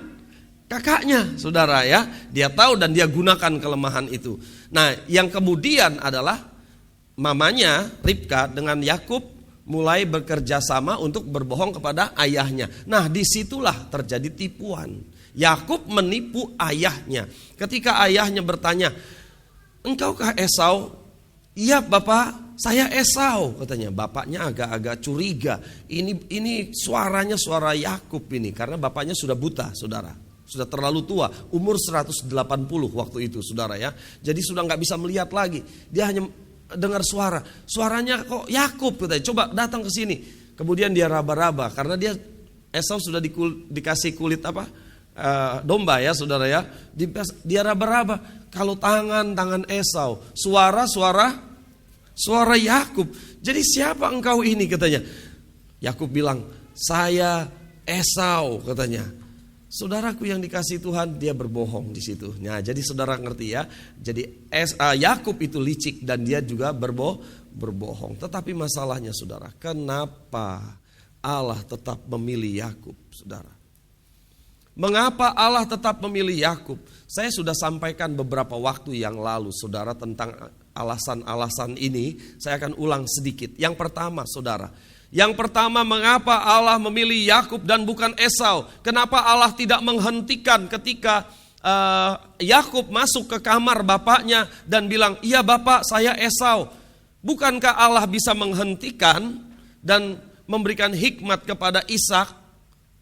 kakaknya, saudara, ya. Dia tahu dan dia gunakan kelemahan itu. Nah, yang kemudian adalah mamanya Ribka dengan Yakub mulai bekerja sama untuk berbohong kepada ayahnya. Nah, disitulah terjadi tipuan. Yakub menipu ayahnya. Ketika ayahnya bertanya, "Engkaukah Esau?" "Iya, Bapak, saya Esau," katanya. Bapaknya agak-agak curiga. Ini suaranya suara Yakub ini, karena bapaknya sudah buta, saudara. Sudah terlalu tua, umur 180 waktu itu, saudara, ya. Jadi sudah nggak bisa melihat lagi. Dia hanya dengar suaranya kok Yakub, katanya. "Coba datang ke sini." Kemudian dia raba-raba karena Esau sudah dikasih kulit domba, ya saudara, ya. Dia raba-raba. Kalau tangan Esau, suara Yakub. Jadi siapa engkau ini, katanya. Yakub bilang, "Saya Esau katanya. Saudaraku yang dikasihi Tuhan, dia berbohong di situ. Nah, jadi saudara ngerti ya. Jadi Yakub itu licik dan dia juga berbohong. Tetapi masalahnya saudara, kenapa Allah tetap memilih Yakub, saudara? Mengapa Allah tetap memilih Yakub? Saya sudah sampaikan beberapa waktu yang lalu, saudara, tentang alasan-alasan ini. Saya akan ulang sedikit. Yang pertama, saudara. Yang pertama, mengapa Allah memilih Yakub dan bukan Esau? Kenapa Allah tidak menghentikan ketika Yakub masuk ke kamar bapaknya dan bilang, "Iya Bapak, saya Esau." Bukankah Allah bisa menghentikan dan memberikan hikmat kepada Ishak?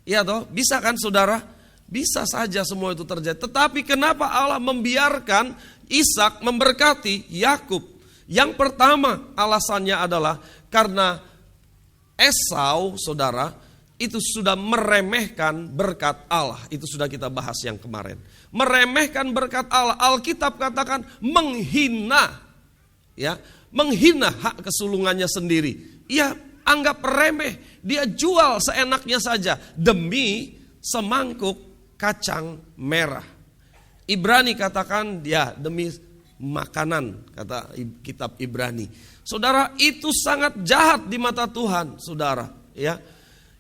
Ya toh, bisa kan saudara? Bisa saja semua itu terjadi. Tetapi kenapa Allah membiarkan Ishak memberkati Yakub? Yang pertama alasannya adalah karena Esau, saudara, itu sudah meremehkan berkat Allah. Itu sudah kita bahas yang kemarin. Meremehkan berkat Allah. Alkitab katakan menghina, ya, menghina hak kesulungannya sendiri. Ia anggap remeh. Dia jual seenaknya saja demi semangkuk kacang merah. Ibrani katakan dia demi makanan, kata kitab Ibrani. Saudara, itu sangat jahat di mata Tuhan, saudara, ya.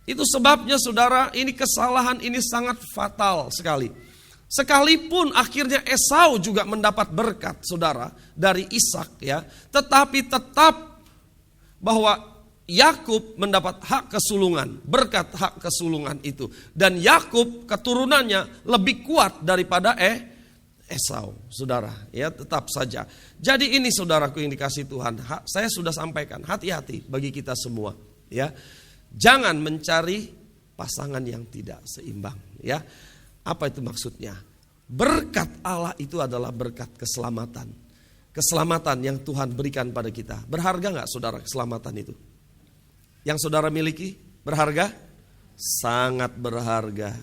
Itu sebabnya saudara, ini kesalahan ini sangat fatal sekali. Sekalipun akhirnya Esau juga mendapat berkat, saudara, dari Ishak, ya, tetapi tetap bahwa Yakub mendapat hak kesulungan, berkat hak kesulungan itu, dan Yakub keturunannya lebih kuat daripada Esau, saudara, ya, tetap saja. Jadi ini saudaraku yang dikasihi Tuhan, saya sudah sampaikan, hati-hati bagi kita semua, ya. Jangan mencari pasangan yang tidak seimbang, ya. Apa itu maksudnya? Berkat Allah itu adalah berkat keselamatan. Keselamatan yang Tuhan berikan pada kita. Berharga enggak saudara keselamatan itu? Yang saudara miliki berharga? Sangat berharga.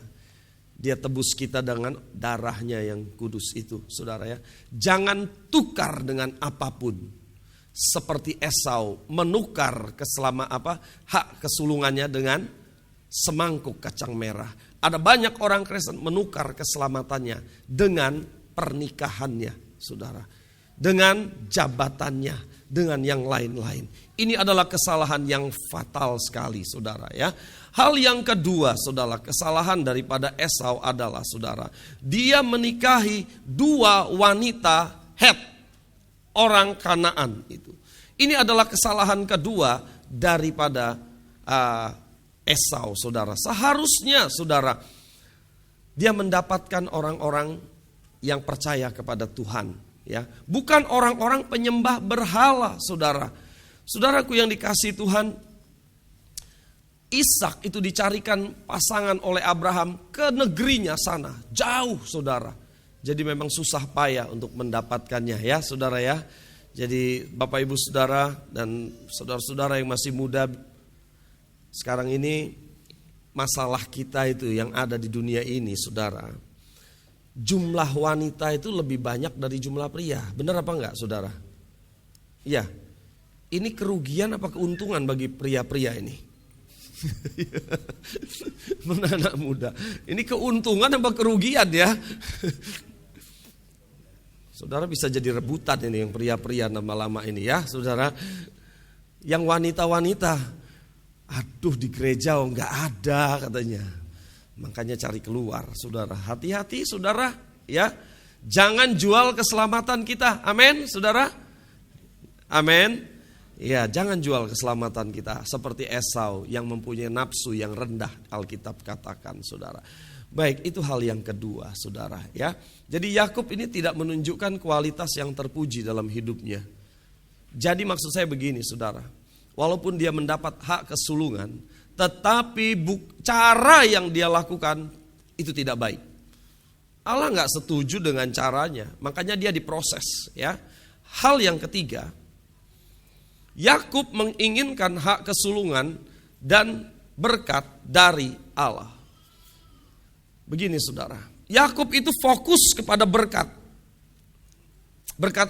Dia tebus kita dengan darahnya yang kudus itu, saudara, ya. Jangan tukar dengan apapun. Seperti Esau menukar hak kesulungannya dengan semangkuk kacang merah. Ada banyak orang Kristen menukar keselamatannya dengan pernikahannya, saudara. Dengan jabatannya, dengan yang lain-lain. Ini adalah kesalahan yang fatal sekali, saudara, ya. Hal yang kedua, saudara, kesalahan daripada Esau adalah, saudara, dia menikahi dua wanita Het, orang Kanaan itu. Ini adalah kesalahan kedua daripada Esau, saudara. Seharusnya, saudara, dia mendapatkan orang-orang yang percaya kepada Tuhan, ya, bukan orang-orang penyembah berhala, saudara. Saudaraku yang dikasihi Tuhan, Ishak itu dicarikan pasangan oleh Abraham ke negerinya sana, jauh, saudara. Jadi memang susah payah untuk mendapatkannya, ya, saudara, ya. Jadi Bapak Ibu Saudara dan saudara-saudara yang masih muda, sekarang ini masalah kita itu yang ada di dunia ini, saudara. Jumlah wanita itu lebih banyak dari jumlah pria. Benar apa enggak, saudara? Ya. Ini kerugian apa keuntungan bagi pria-pria ini? Anak muda. Ini keuntungan apa kerugian, ya? Saudara bisa jadi rebutan ini yang pria-pria lama-lama ini, ya, saudara. Yang wanita-wanita, aduh di gereja enggak ada katanya. Makanya cari keluar, saudara. Hati-hati, saudara, ya. Jangan jual keselamatan kita. Amin, saudara. Amin. Ya, jangan jual keselamatan kita seperti Esau yang mempunyai nafsu yang rendah, Alkitab katakan, saudara. Baik, itu hal yang kedua, saudara, ya. Jadi Yakub ini tidak menunjukkan kualitas yang terpuji dalam hidupnya. Jadi maksud saya begini, saudara. Walaupun dia mendapat hak kesulungan, tetapi cara yang dia lakukan itu tidak baik. Allah nggak setuju dengan caranya, makanya dia diproses, ya. Hal yang ketiga, Yakub menginginkan hak kesulungan dan berkat dari Allah. Begini, saudara, Yakub itu fokus kepada berkat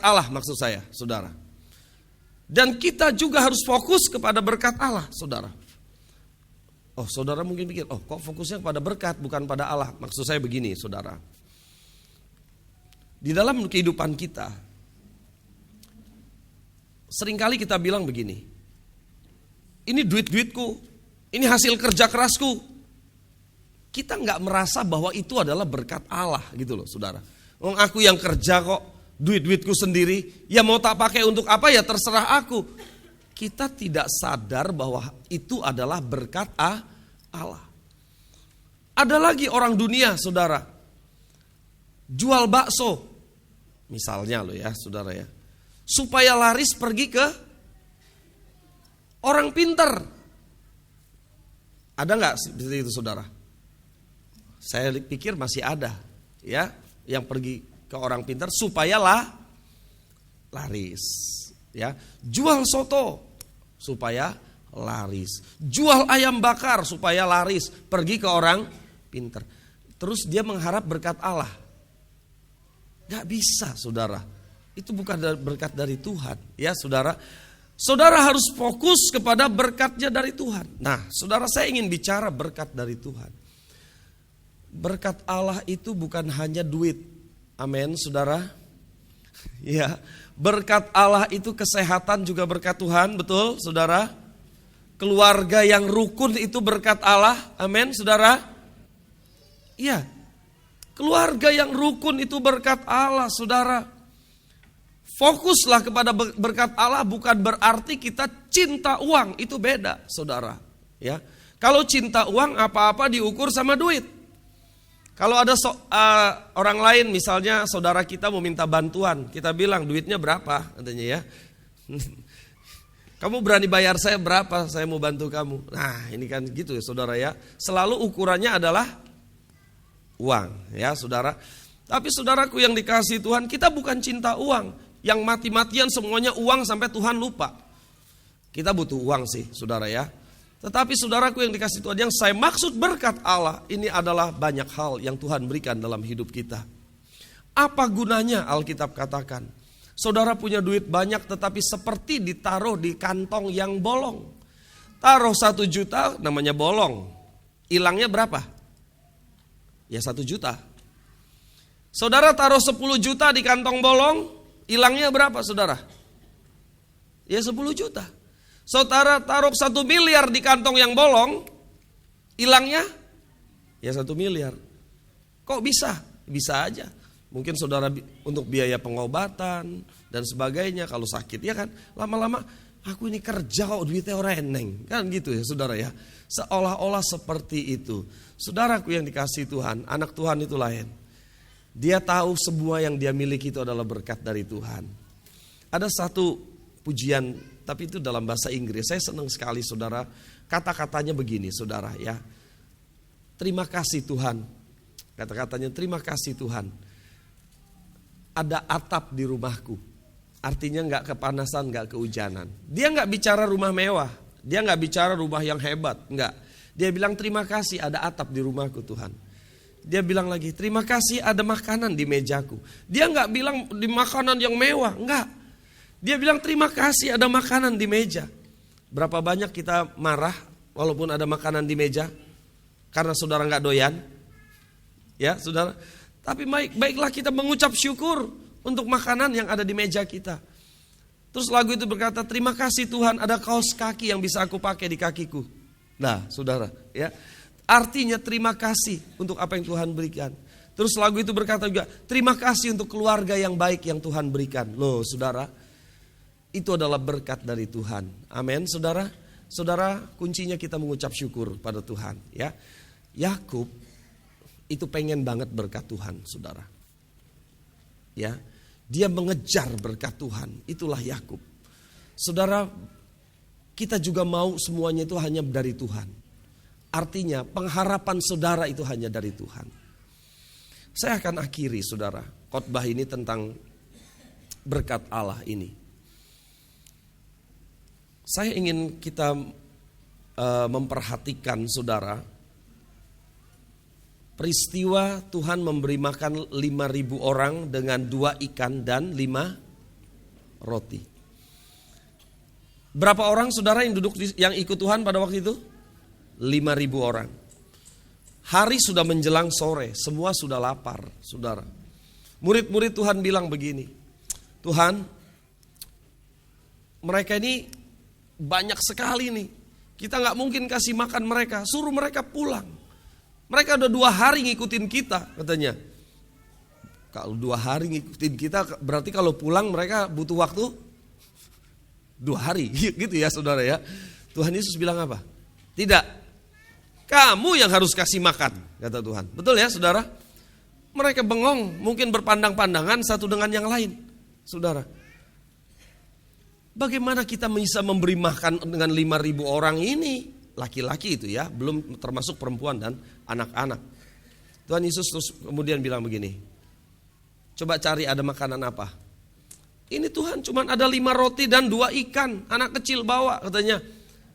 Allah, maksud saya, saudara. Dan kita juga harus fokus kepada berkat Allah, saudara. Oh, saudara mungkin pikir, oh kok fokusnya pada berkat bukan pada Allah. Maksud saya begini, saudara. Di dalam kehidupan kita, seringkali kita bilang begini, ini duit-duitku, ini hasil kerja kerasku. Kita nggak merasa bahwa itu adalah berkat Allah gitu loh, saudara. Oh, aku yang kerja kok, duit-duitku sendiri, ya mau tak pakai untuk apa ya terserah aku. Kita tidak sadar bahwa itu adalah berkat Allah. Ada lagi orang dunia, saudara, jual bakso, misalnya loh ya, saudara ya, supaya laris pergi ke orang pintar. Ada nggak seperti itu, saudara? Saya pikir masih ada, ya, yang pergi ke orang pintar supaya laris, ya. Jual soto supaya laris, jual ayam bakar supaya laris, pergi ke orang pintar. Terus dia mengharap berkat Allah. Gak bisa, saudara. Itu bukan berkat dari Tuhan, ya, saudara. Saudara harus fokus kepada berkatnya dari Tuhan. Nah, saudara, saya ingin bicara berkat dari Tuhan. Berkat Allah itu bukan hanya duit. Amin, saudara. Ya, berkat Allah itu kesehatan juga berkat Tuhan, betul, saudara. Keluarga yang rukun itu berkat Allah. Amin, saudara. Iya. Keluarga yang rukun itu berkat Allah, saudara. Fokuslah kepada berkat Allah, bukan berarti kita cinta uang, itu beda, saudara. Ya, kalau cinta uang apa-apa diukur sama duit. Kalau ada orang lain, misalnya saudara kita mau minta bantuan, kita bilang duitnya berapa, katanya ya. Kamu berani bayar saya berapa, saya mau bantu kamu. Nah, ini kan gitu ya, saudara ya. Selalu ukurannya adalah uang, ya, saudara. Tapi saudaraku yang dikasihi Tuhan, kita bukan cinta uang yang mati-matian semuanya uang sampai Tuhan lupa. Kita butuh uang sih, saudara ya. Tetapi saudaraku yang dikasihi Tuhan, yang saya maksud berkat Allah, ini adalah banyak hal yang Tuhan berikan dalam hidup kita. Apa gunanya Alkitab katakan? Saudara punya duit banyak tetapi seperti ditaruh di kantong yang bolong. Taruh 1 juta namanya bolong. Hilangnya berapa? Ya 1 juta. Saudara taruh 10 juta di kantong bolong, hilangnya berapa, saudara? Ya 10 juta. Saudara taruh 1 miliar di kantong yang bolong, hilangnya ya 1 miliar. Kok bisa? Bisa aja. Mungkin saudara untuk biaya pengobatan dan sebagainya kalau sakit, ya kan. Lama-lama aku ini kerja kok duitnya orang eneng, kan gitu ya, saudara ya. Seolah-olah seperti itu. Saudaraku yang dikasihi Tuhan, anak Tuhan itu lain. Dia tahu semua yang dia miliki itu adalah berkat dari Tuhan. Ada satu pujian, tapi itu dalam bahasa Inggris. Saya senang sekali, saudara. Kata-katanya begini, saudara ya. Terima kasih Tuhan. Kata-katanya, terima kasih Tuhan. Ada atap di rumahku. Artinya gak kepanasan, gak kehujanan. Dia gak bicara rumah mewah. Dia gak bicara rumah yang hebat. Enggak. Dia bilang terima kasih ada atap di rumahku Tuhan. Dia bilang lagi, terima kasih ada makanan di mejaku. Dia gak bilang di makanan yang mewah. Enggak. Dia bilang terima kasih ada makanan di meja. Berapa banyak kita marah walaupun ada makanan di meja karena saudara gak doyan? Ya, saudara. Tapi baiklah kita mengucap syukur untuk makanan yang ada di meja kita. Terus lagu itu berkata, terima kasih Tuhan ada kaos kaki yang bisa aku pakai di kakiku. Nah, saudara, ya. Artinya terima kasih untuk apa yang Tuhan berikan. Terus lagu itu berkata juga, terima kasih untuk keluarga yang baik yang Tuhan berikan. Loh, saudara, itu adalah berkat dari Tuhan. Amin, saudara. Saudara, kuncinya kita mengucap syukur pada Tuhan, ya. Yakub itu pengen banget berkat Tuhan, saudara. Ya, dia mengejar berkat Tuhan. Itulah Yakub. Saudara, kita juga mau semuanya itu hanya dari Tuhan. Artinya pengharapan saudara itu hanya dari Tuhan. Saya akan akhiri, saudara, khotbah ini tentang berkat Allah ini. Saya ingin kita memperhatikan, saudara, peristiwa Tuhan memberi makan 5.000 orang dengan 2 ikan dan 5 roti. Berapa orang, saudara, yang ikut Tuhan pada waktu itu? 5.000 orang. Hari sudah menjelang sore, semua sudah lapar, saudara. Murid-murid Tuhan bilang begini, Tuhan, mereka ini banyak sekali nih. Kita gak mungkin kasih makan mereka, suruh mereka pulang. Mereka udah 2 hari ngikutin kita, katanya. Kalau 2 hari ngikutin kita, berarti kalau pulang mereka butuh waktu 2 hari, gitu ya saudara ya. Tuhan Yesus bilang apa? Tidak. Kamu yang harus kasih makan, kata Tuhan. Betul ya saudara? Mereka bengong, mungkin berpandang-pandangan satu dengan yang lain. Saudara, bagaimana kita bisa memberi makan dengan 5.000 orang ini? Laki-laki itu ya, belum termasuk perempuan dan anak-anak. Tuhan Yesus terus kemudian bilang begini, coba cari ada makanan apa? Ini Tuhan cuman ada 5 roti dan 2 ikan, anak kecil bawa katanya.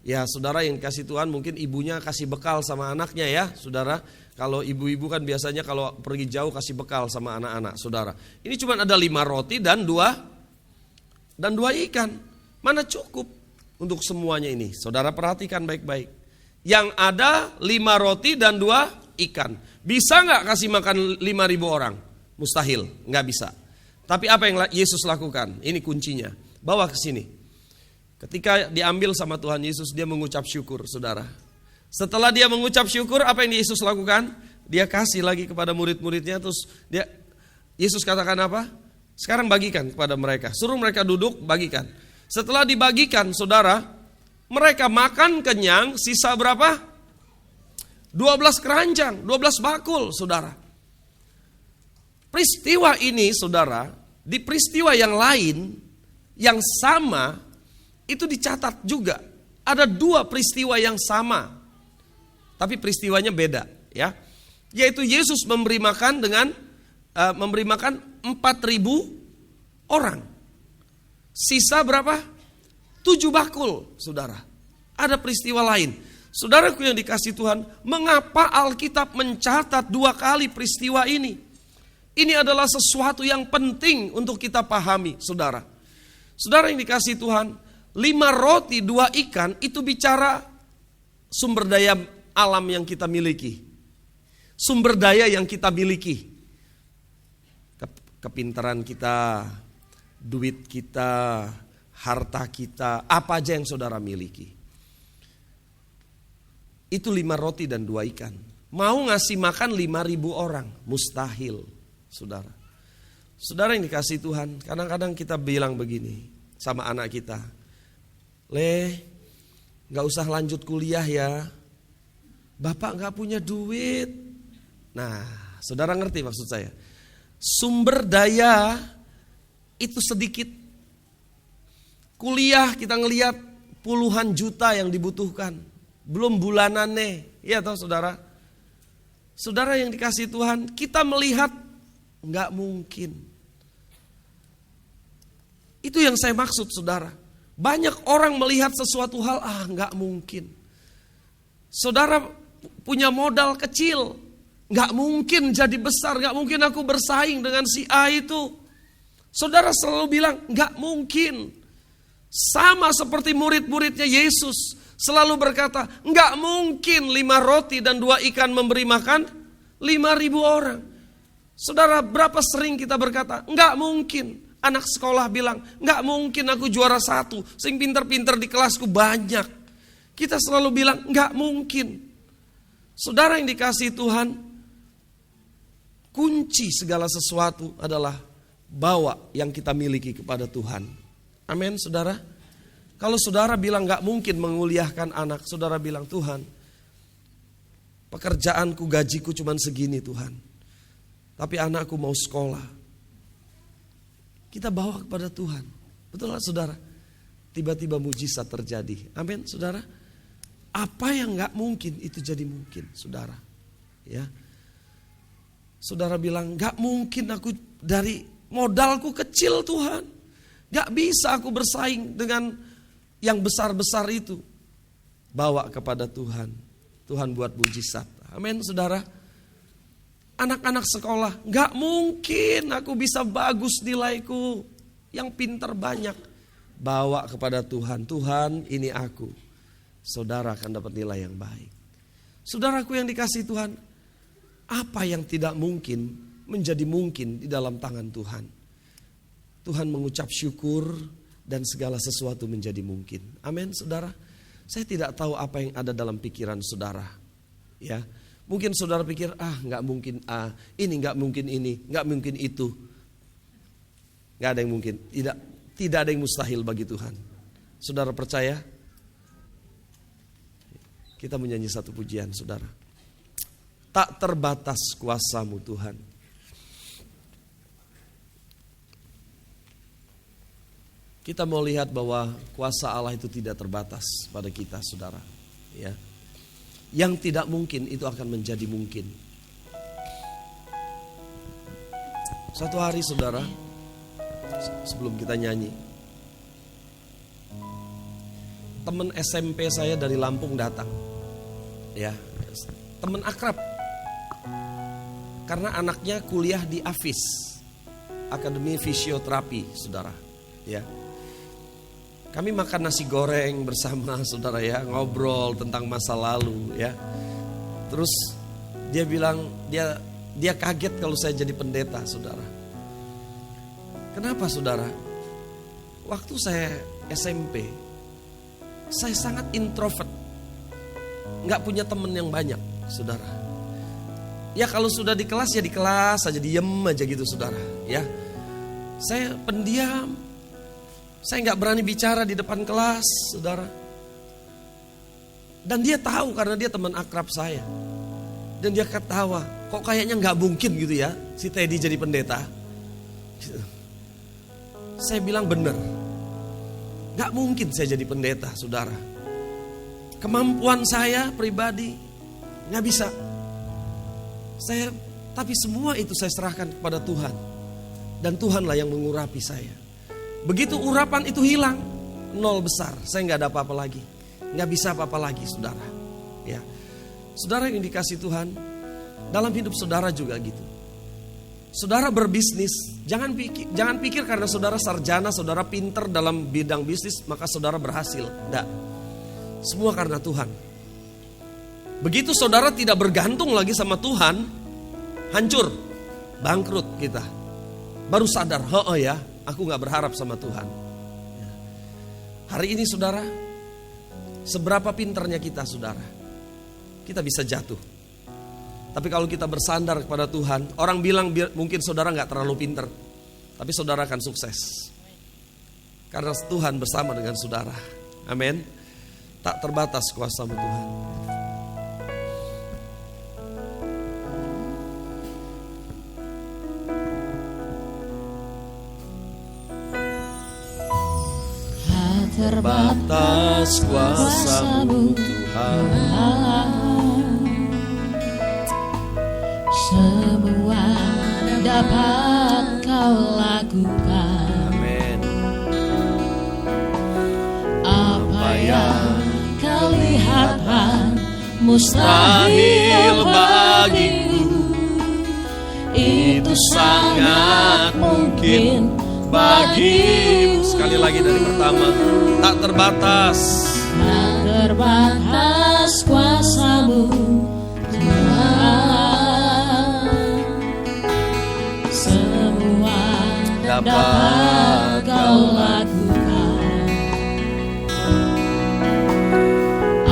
Ya saudara yang kasih Tuhan mungkin ibunya kasih bekal sama anaknya ya saudara. Kalau ibu-ibu kan biasanya kalau pergi jauh kasih bekal sama anak-anak saudara. Ini cuma ada 5 roti dan 2 ikan. Mana cukup untuk semuanya ini? Saudara perhatikan baik-baik. Yang ada 5 roti dan 2 ikan. Bisa gak kasih makan 5.000 orang? Mustahil, gak bisa. Tapi apa yang Yesus lakukan? Ini kuncinya. Bawa ke sini. Ketika diambil sama Tuhan Yesus, dia mengucap syukur, saudara. Setelah dia mengucap syukur, apa yang Yesus lakukan? Dia kasih lagi kepada murid-muridnya, terus Yesus katakan apa? Sekarang bagikan kepada mereka. Suruh mereka duduk, bagikan. Setelah dibagikan, saudara, mereka makan kenyang, sisa berapa? 12 keranjang, 12 bakul, saudara. Peristiwa ini, saudara, di peristiwa yang lain, yang sama, itu dicatat juga. Ada 2 peristiwa yang sama. Tapi peristiwanya beda ya. Yaitu Yesus memberi makan dengan memberi makan 4.000 orang. Sisa berapa? 7 bakul, saudara. Ada peristiwa lain. Saudaraku yang dikasihi Tuhan, mengapa Alkitab mencatat 2 kali peristiwa ini? Ini adalah sesuatu yang penting untuk kita pahami, saudara. Saudara yang dikasihi Tuhan, 5 roti 2 ikan itu bicara sumber daya alam yang kita miliki. Sumber daya yang kita miliki. Kepintaran kita, duit kita, harta kita, apa aja yang saudara miliki. Itu 5 roti dan 2 ikan. Mau ngasih makan 5.000 orang? Mustahil, saudara. Saudara yang dikasihi Tuhan, kadang-kadang kita bilang begini sama anak kita, gak usah lanjut kuliah ya, bapak gak punya duit. Nah, saudara ngerti maksud saya. Sumber daya itu sedikit. Kuliah kita ngelihat puluhan juta yang dibutuhkan, belum bulanannya, ya toh saudara. Saudara yang dikasihi Tuhan, kita melihat gak mungkin. Itu yang saya maksud saudara. Banyak orang melihat sesuatu hal, gak mungkin. Saudara punya modal kecil, gak mungkin jadi besar, gak mungkin aku bersaing dengan si A itu. Saudara selalu bilang, gak mungkin. Sama seperti murid-muridnya Yesus, selalu berkata, gak mungkin 5 roti dan 2 ikan memberi makan 5.000 orang. Saudara, berapa sering kita berkata, gak mungkin. Anak sekolah bilang, gak mungkin aku juara 1, sing pinter-pinter di kelasku banyak. Kita selalu bilang, gak mungkin. Saudara yang dikasihi Tuhan, kunci segala sesuatu adalah bawa yang kita miliki kepada Tuhan. Amin, saudara. Kalau saudara bilang gak mungkin menguliahkan anak, saudara bilang, Tuhan, pekerjaanku, gajiku cuma segini Tuhan, tapi anakku mau sekolah. Kita bawa kepada Tuhan. Betul gak saudara? Tiba-tiba mujizat terjadi. Amin saudara. Apa yang gak mungkin itu jadi mungkin saudara. Ya. Saudara bilang gak mungkin aku dari modalku kecil Tuhan. Gak bisa aku bersaing dengan yang besar-besar itu. Bawa kepada Tuhan. Tuhan buat mujizat. Amin saudara. Anak-anak sekolah, gak mungkin aku bisa bagus nilaiku, yang pintar banyak. Bawa kepada Tuhan, Tuhan ini aku. Saudara akan dapat nilai yang baik. Saudaraku yang dikasihi Tuhan, apa yang tidak mungkin menjadi mungkin di dalam tangan Tuhan. Tuhan mengucap syukur dan segala sesuatu menjadi mungkin. Amin, saudara. Saya tidak tahu apa yang ada dalam pikiran saudara. Ya, mungkin saudara pikir, nggak mungkin ini nggak mungkin ini, nggak mungkin itu. Nggak ada yang mungkin. Tidak ada yang mustahil bagi Tuhan. Saudara percaya? Kita menyanyi satu pujian, saudara. Tak terbatas kuasa-Mu Tuhan. Kita mau lihat bahwa kuasa Allah itu tidak terbatas pada kita, saudara. Ya. Yang tidak mungkin itu akan menjadi mungkin. Suatu hari, saudara, sebelum kita nyanyi, teman SMP saya dari Lampung datang. Ya, teman akrab. Karena anaknya kuliah di AFIS, Akademi Fisioterapi, saudara. Ya. Kami makan nasi goreng bersama, saudara ya, ngobrol tentang masa lalu ya. Terus dia bilang dia kaget kalau saya jadi pendeta, saudara. Kenapa, saudara? Waktu saya SMP, saya sangat introvert, nggak punya teman yang banyak, saudara. Ya kalau sudah di kelas ya di kelas aja, diem aja gitu, saudara. Ya, saya pendiam. Saya nggak berani bicara di depan kelas, saudara. Dan dia tahu karena dia teman akrab saya. Dan dia ketawa, kok kayaknya nggak mungkin gitu ya, si Teddy jadi pendeta. Saya bilang benar, nggak mungkin saya jadi pendeta, saudara. Kemampuan saya pribadi nggak bisa. Tapi semua itu saya serahkan kepada Tuhan. Dan Tuhanlah yang mengurapi saya. Begitu urapan itu hilang, nol besar, saya nggak ada apa-apa lagi, nggak bisa apa-apa lagi, saudara. Ya, saudara yang dikasihi Tuhan, dalam hidup saudara juga gitu. Saudara berbisnis, jangan pikir karena saudara sarjana, saudara pinter dalam bidang bisnis, maka saudara berhasil. Enggak, semua karena Tuhan. Begitu saudara tidak bergantung lagi sama Tuhan, hancur, bangkrut kita. Baru sadar, oh ya, aku gak berharap sama Tuhan. Hari ini saudara, seberapa pinternya kita, saudara, kita bisa jatuh. Tapi kalau kita bersandar kepada Tuhan, orang bilang mungkin saudara gak terlalu pinter, tapi saudara akan sukses. Karena Tuhan bersama dengan saudara. Amin. Tak terbatas kuasa-Mu Tuhan. Terbatas kuasa-Mu Tuhan. Semua dapat Kau lakukan. Amin. Apa yang Kau lihatkan mustahil bagiku, itu sangat mungkin bagimu. Sekali lagi dari pertama, tak terbatas. Tak terbatas kuasa-Mu Tuhan. Semua dapat Kau lakukan.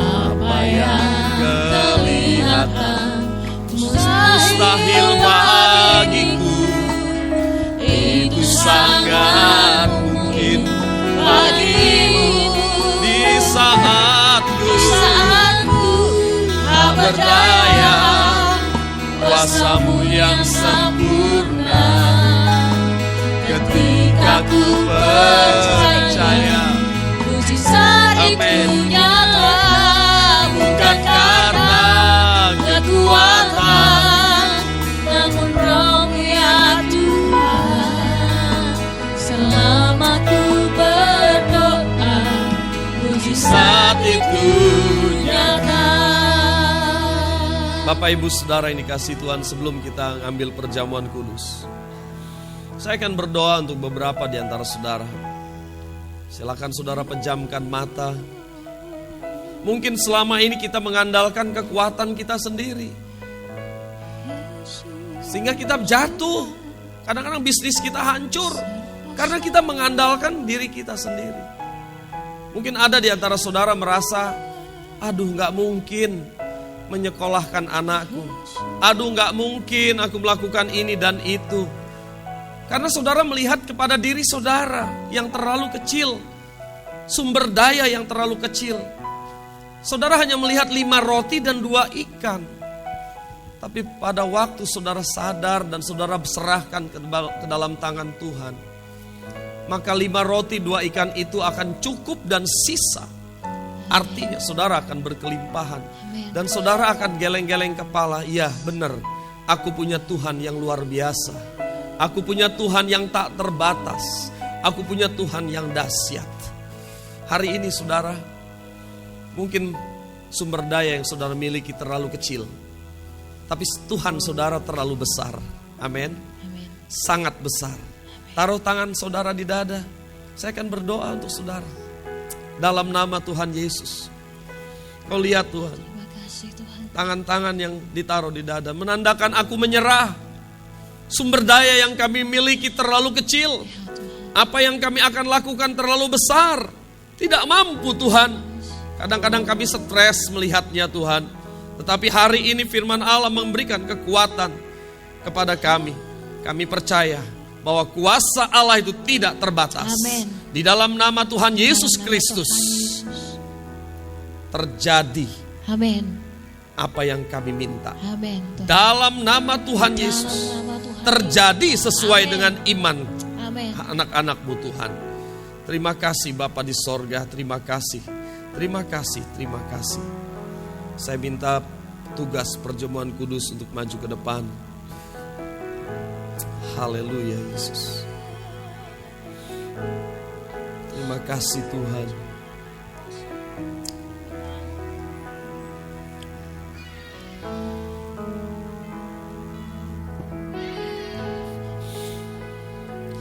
Apa yang kelihatan mustahil bagiku, itu sangat mungkin bagimu. Di saatku berdaya, kuasa-Mu yang sempurna. Ketika ku percaya, mujizat itu nyata. Bukan karena kekuatan, namun Roh-Mu ya Tuhan. Selama ku berdoa, mujizat itu nyata. Bapak Ibu Saudara yang dikasihi Tuhan, sebelum kita ngambil perjamuan kudus, saya akan berdoa untuk beberapa di antara saudara. Silakan saudara pejamkan mata. Mungkin selama ini kita mengandalkan kekuatan kita sendiri, sehingga kita jatuh. Kadang-kadang bisnis kita hancur karena kita mengandalkan diri kita sendiri. Mungkin ada di antara saudara merasa, aduh gak mungkin menyekolahkan anakku. Aduh gak mungkin aku melakukan ini dan itu. Karena saudara melihat kepada diri saudara yang terlalu kecil, sumber daya yang terlalu kecil. Saudara hanya melihat 5 roti dan 2 ikan. Tapi pada waktu saudara sadar dan saudara serahkan ke dalam tangan Tuhan, maka 5 roti 2 ikan itu akan cukup dan sisa. Artinya saudara akan berkelimpahan. Dan saudara akan geleng-geleng kepala. Iya benar, aku punya Tuhan yang luar biasa. Aku punya Tuhan yang tak terbatas. Aku punya Tuhan yang dahsyat. Hari ini saudara, mungkin sumber daya yang saudara miliki terlalu kecil, tapi Tuhan saudara terlalu besar. Amin. Sangat besar. Taruh tangan saudara di dada. Saya akan berdoa untuk saudara. Dalam nama Tuhan Yesus. Kau lihat Tuhan, tangan-tangan yang ditaruh di dada menandakan aku menyerah. Sumber daya yang kami miliki terlalu kecil. Apa yang kami akan lakukan terlalu besar. Tidak mampu Tuhan. Kadang-kadang kami stres melihatnya Tuhan. Tetapi hari ini firman Allah memberikan kekuatan kepada kami. Kami percaya bahwa kuasa Allah itu tidak terbatas. Amen. Di dalam nama Tuhan Yesus Kristus terjadi. Amin. Apa yang kami minta. Amin. Dalam nama Tuhan Yesus terjadi sesuai dengan iman anak-anakmu Tuhan. Terima kasih Bapa di sorga. Terima kasih. Terima kasih. Terima kasih. Saya minta tugas perjamuan kudus untuk maju ke depan. Haleluya Yesus. Terima kasih Tuhan.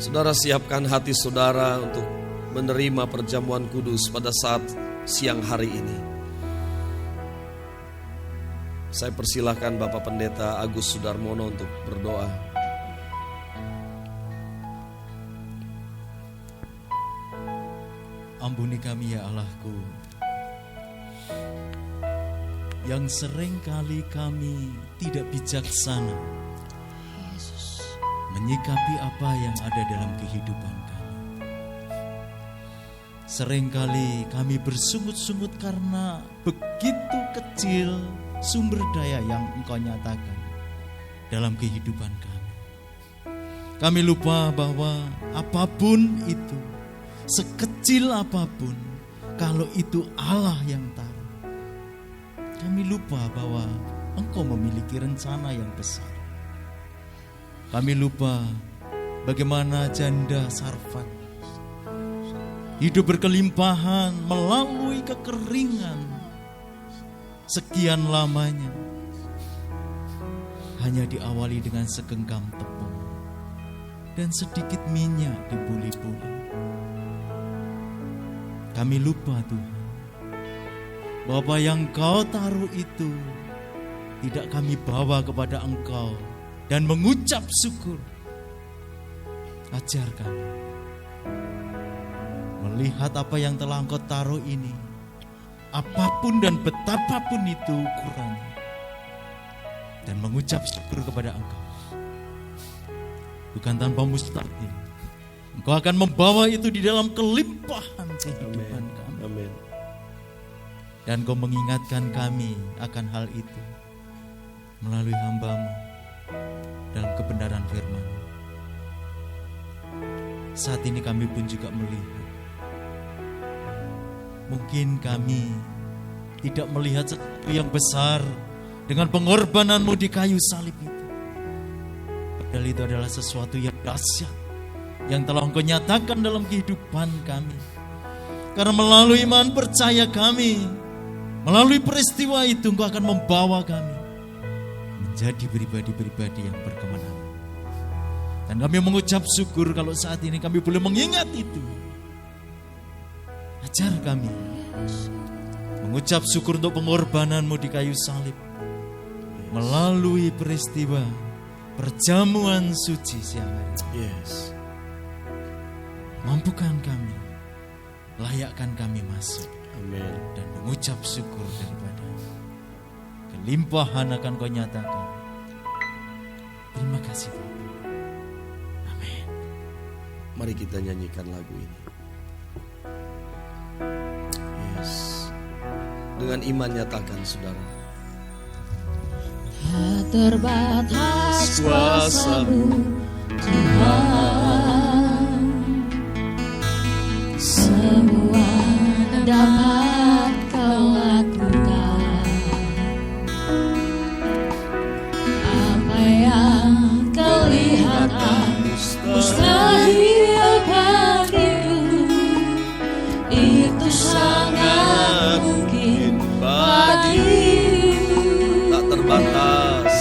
Saudara siapkan hati saudara untuk menerima perjamuan kudus pada saat siang hari ini. Saya persilahkan Bapak Pendeta Agus Sudarmono untuk berdoa. Ampuni kami ya Allahku, yang sering kali kami tidak bijaksana menyikapi apa yang ada dalam kehidupan kami. Seringkali kami bersungut-sungut karena begitu kecil sumber daya yang Engkau nyatakan dalam kehidupan kami. Kami lupa bahwa apapun itu, sekecil apapun, kalau itu Allah yang taruh. Kami lupa bahwa Engkau memiliki rencana yang besar. Kami lupa bagaimana janda Sarfat hidup berkelimpahan melalui kekeringan sekian lamanya, hanya diawali dengan segenggam tepung dan sedikit minyak di buli-buli. Kami lupa Tuhan, bahwa yang Kau taruh itu tidak kami bawa kepada Engkau dan mengucap syukur. Ajar kami melihat apa yang telah Engkau taruh ini, apapun dan betapapun itu ukurannya, dan mengucap syukur kepada Engkau. Bukan tanpa mustahil, Engkau akan membawa itu di dalam kelimpahan kehidupan kami. Amin. Dan Kau mengingatkan kami akan hal itu melalui hamba-Mu dalam kebenaran firman. Saat ini kami pun juga melihat, mungkin kami tidak melihat sesuatu yang besar dengan pengorbanan-Mu di kayu salib itu. Padahal itu adalah sesuatu yang dahsyat yang telah Engkau nyatakan dalam kehidupan kami. Karena melalui iman percaya kami, melalui peristiwa itu Engkau akan membawa kami menjadi pribadi-pribadi yang berkemenangan. Dan kami mengucap syukur kalau saat ini kami boleh mengingat itu. Ajar kami mengucap syukur untuk pengorbananmu di kayu salib. Melalui peristiwa perjamuan suci siang hari. Yes. Mampukan kami, layakkan kami masuk Amin. dan mengucap syukur daripada kelimpahan akan Kau nyatakan. Terima kasih Bapa. Amin. Mari kita nyanyikan lagu ini. Yes. Dengan iman nyatakan saudara. Tak terbatas kuasa-Mu Tuhan, semua dapat Kau lakukan. Apa yang kelihatan mustahil bagimu, itu sangat mungkin bagimu. Tak terbatas,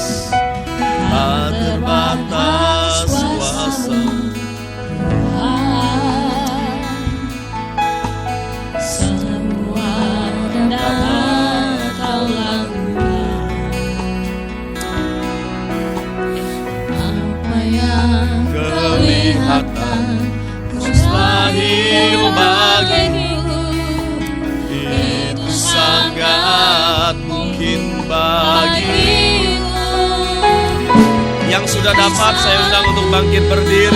tak terbatas kuasa-Mu Tuhan, semua dapat Kau lakukan. Apa yang kelihatan mustahil bagimu, itu sangat mungkin bagimu. yang sudah dapat saya undang untuk bangkit berdiri.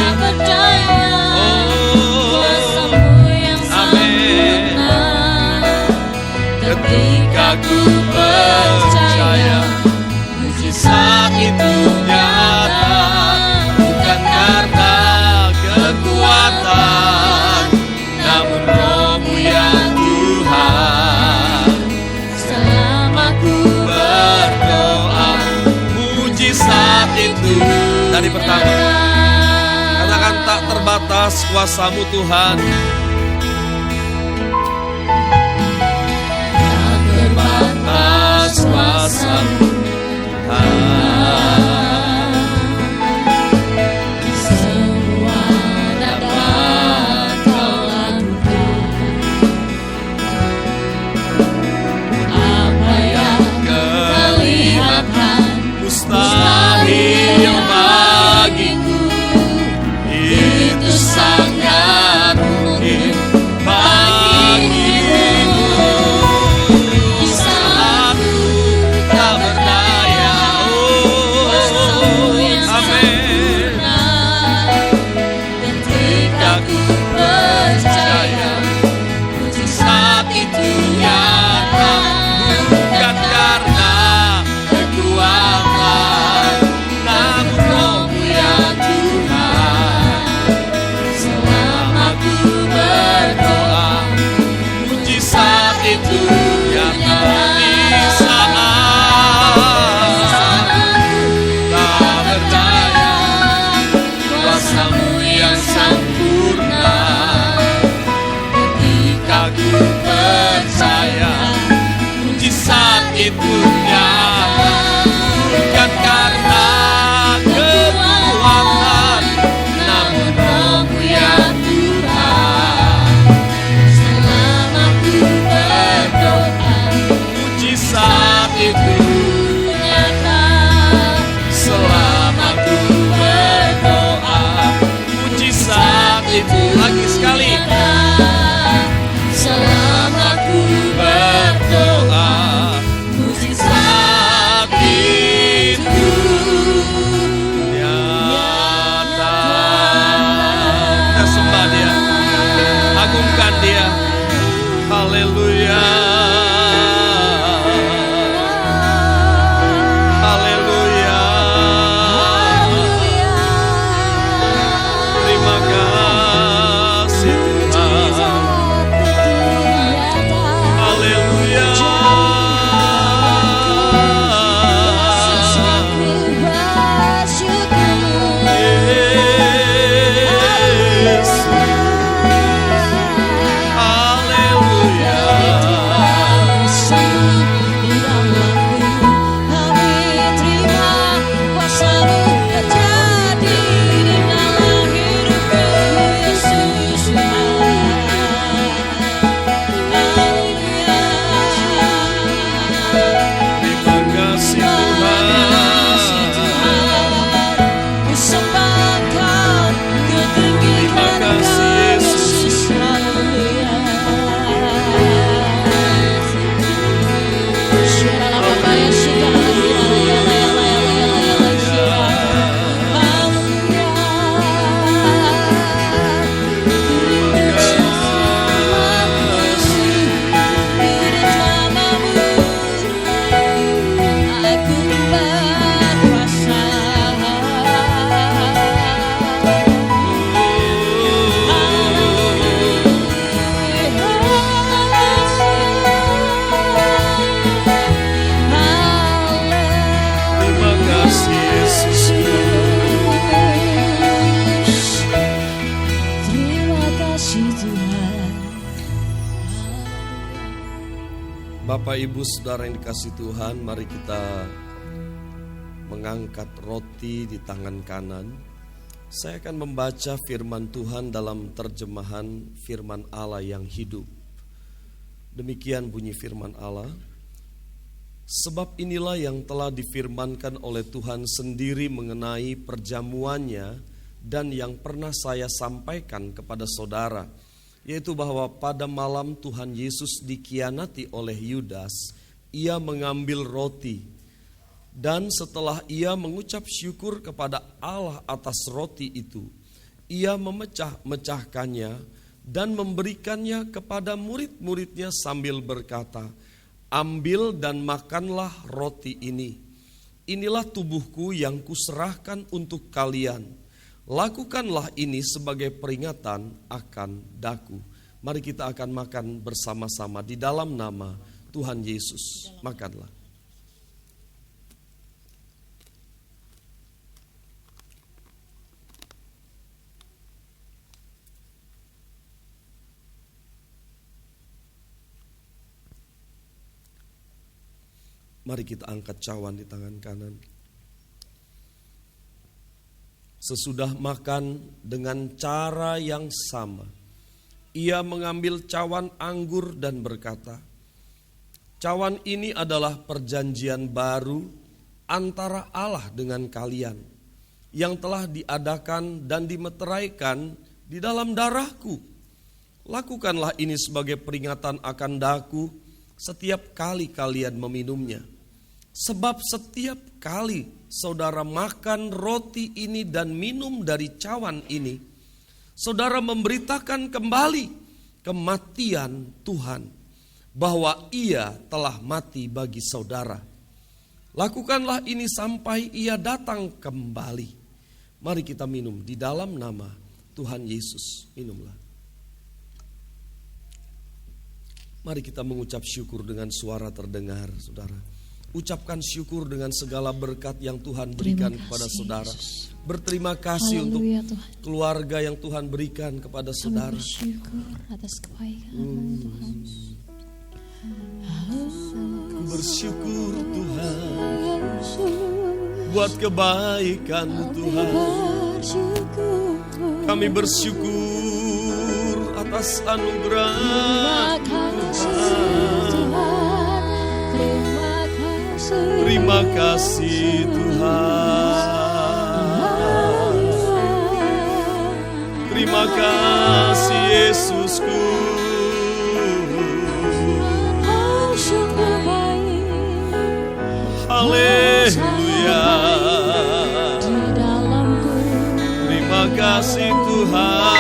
Amin. Ketika ku percaya mujizat itu nyata, bukan karena kekuatan, namun Roh-Mu ya Tuhan. Selama ku berdoa, mujizat itu dari pertama. Katakan tak terbatas kuasa-Mu Tuhan. Tak terbatas kuasa-Mu Tuhan. Semua dapat Kau lakukan. Apa yang kelihatan mustahil bagiku, itu sangat mungkin bagimu. Saat tak berdaya, amin. Ketika ku percaya mujizat itu nyata, bukan karena kekuatan, namun Roh-Mu ya Tuhan. Selama ku berdoa, mujizat itu nyata. Di saat tak berdaya, kuasa-Mu yang sempurna. Ketika ku percaya, mujizat itu nyata, bukan karena kekuatan, namun Roh-Mu ya Tuhan. Selama ku berdoa, mujizat itu nyata. Selama ku berdoa, mujizat itu lagi sekali. Selama ku berdoa, mujizat Bapak, Ibu, Saudara yang dikasihi Tuhan, mari kita mengangkat roti di tangan kanan. Saya akan membaca firman Tuhan dalam terjemahan firman Allah yang hidup. Demikian bunyi firman Allah. Sebab inilah yang telah difirmankan oleh Tuhan sendiri mengenai perjamuannya dan yang pernah saya sampaikan kepada saudara, yaitu bahwa pada malam Tuhan Yesus dikhianati oleh Yudas, ia mengambil roti dan setelah ia mengucap syukur kepada Allah atas roti itu, ia memecah-mecahkannya dan memberikannya kepada murid-muridnya sambil berkata, ambil dan makanlah roti ini. Inilah tubuhku yang kuserahkan untuk kalian. Lakukanlah ini sebagai peringatan akan daku. Mari kita akan makan bersama-sama di dalam nama Tuhan Yesus. Makanlah. Mari kita angkat cawan di tangan kanan. Sesudah makan dengan cara yang sama, ia mengambil cawan anggur dan berkata, cawan ini adalah perjanjian baru antara Allah dengan kalian, yang telah diadakan dan dimeteraikan di dalam darahku. Lakukanlah ini sebagai peringatan akan daku setiap kali kalian meminumnya. Sebab setiap kali saudara makan roti ini dan minum dari cawan ini, saudara memberitakan kembali kematian Tuhan, bahwa ia telah mati bagi saudara. Lakukanlah ini sampai ia datang kembali. Mari kita minum di dalam nama Tuhan Yesus. Minumlah. Mari kita mengucap syukur dengan suara terdengar, saudara. Ucapkan syukur dengan segala berkat yang Tuhan berikan kepada saudara. Yesus. Berterima kasih untuk Haleluya, Tuhan. keluarga yang Tuhan berikan kepada saudara. Kami bersyukur atas kebaikan Tuhan. Ku bersyukur Tuhan buat kebaikan Tuhan. Kami bersyukur atas anugerah Tuhan. Terima kasih Tuhan. Terima kasih Yesusku. Haleluya. Terima kasih Tuhan.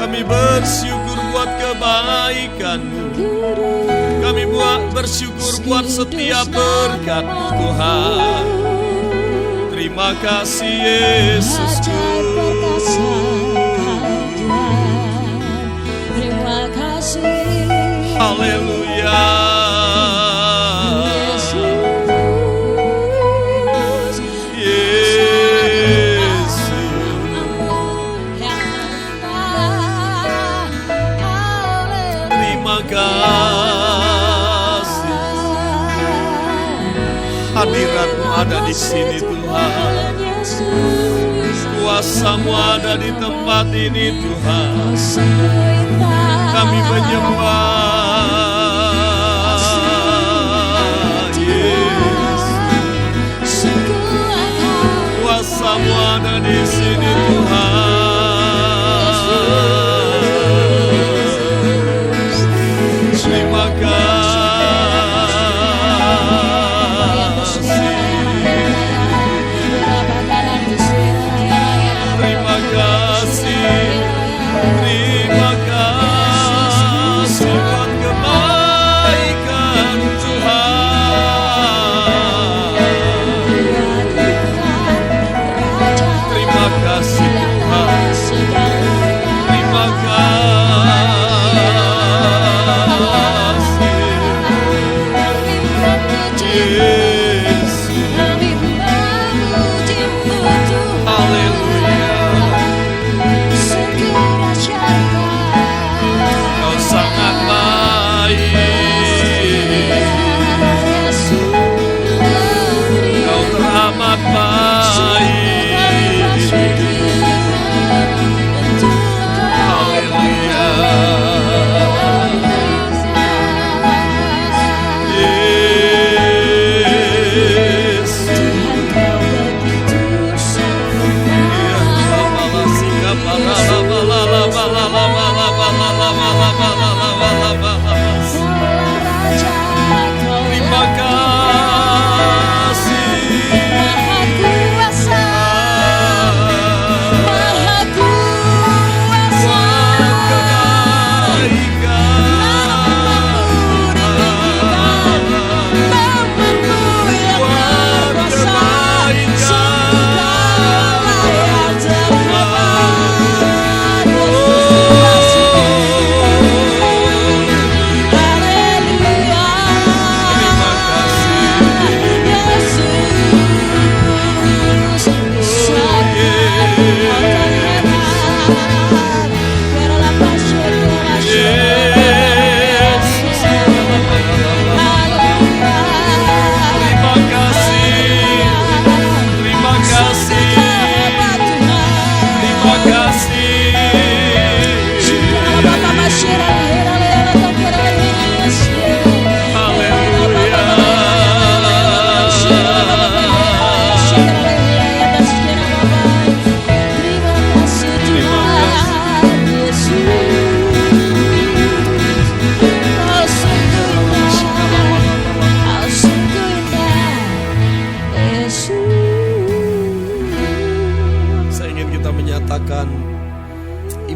Kami bersyukur buat kebaikan-Mu. Kami bersyukur buat setiap berkat Tuhan. Terima kasih Yesusku. Terima kasih. Haleluya. Hadirat-Mu ada di sini Tuhan. Kuasa-Mu ada di tempat ini Tuhan. Kami menyembah Yesus. Kuasa-Mu ada di sini Tuhan. Terima kasih buat kebaikan Tuhan. Terima kasih Tuhan. Terima kasih Yesus.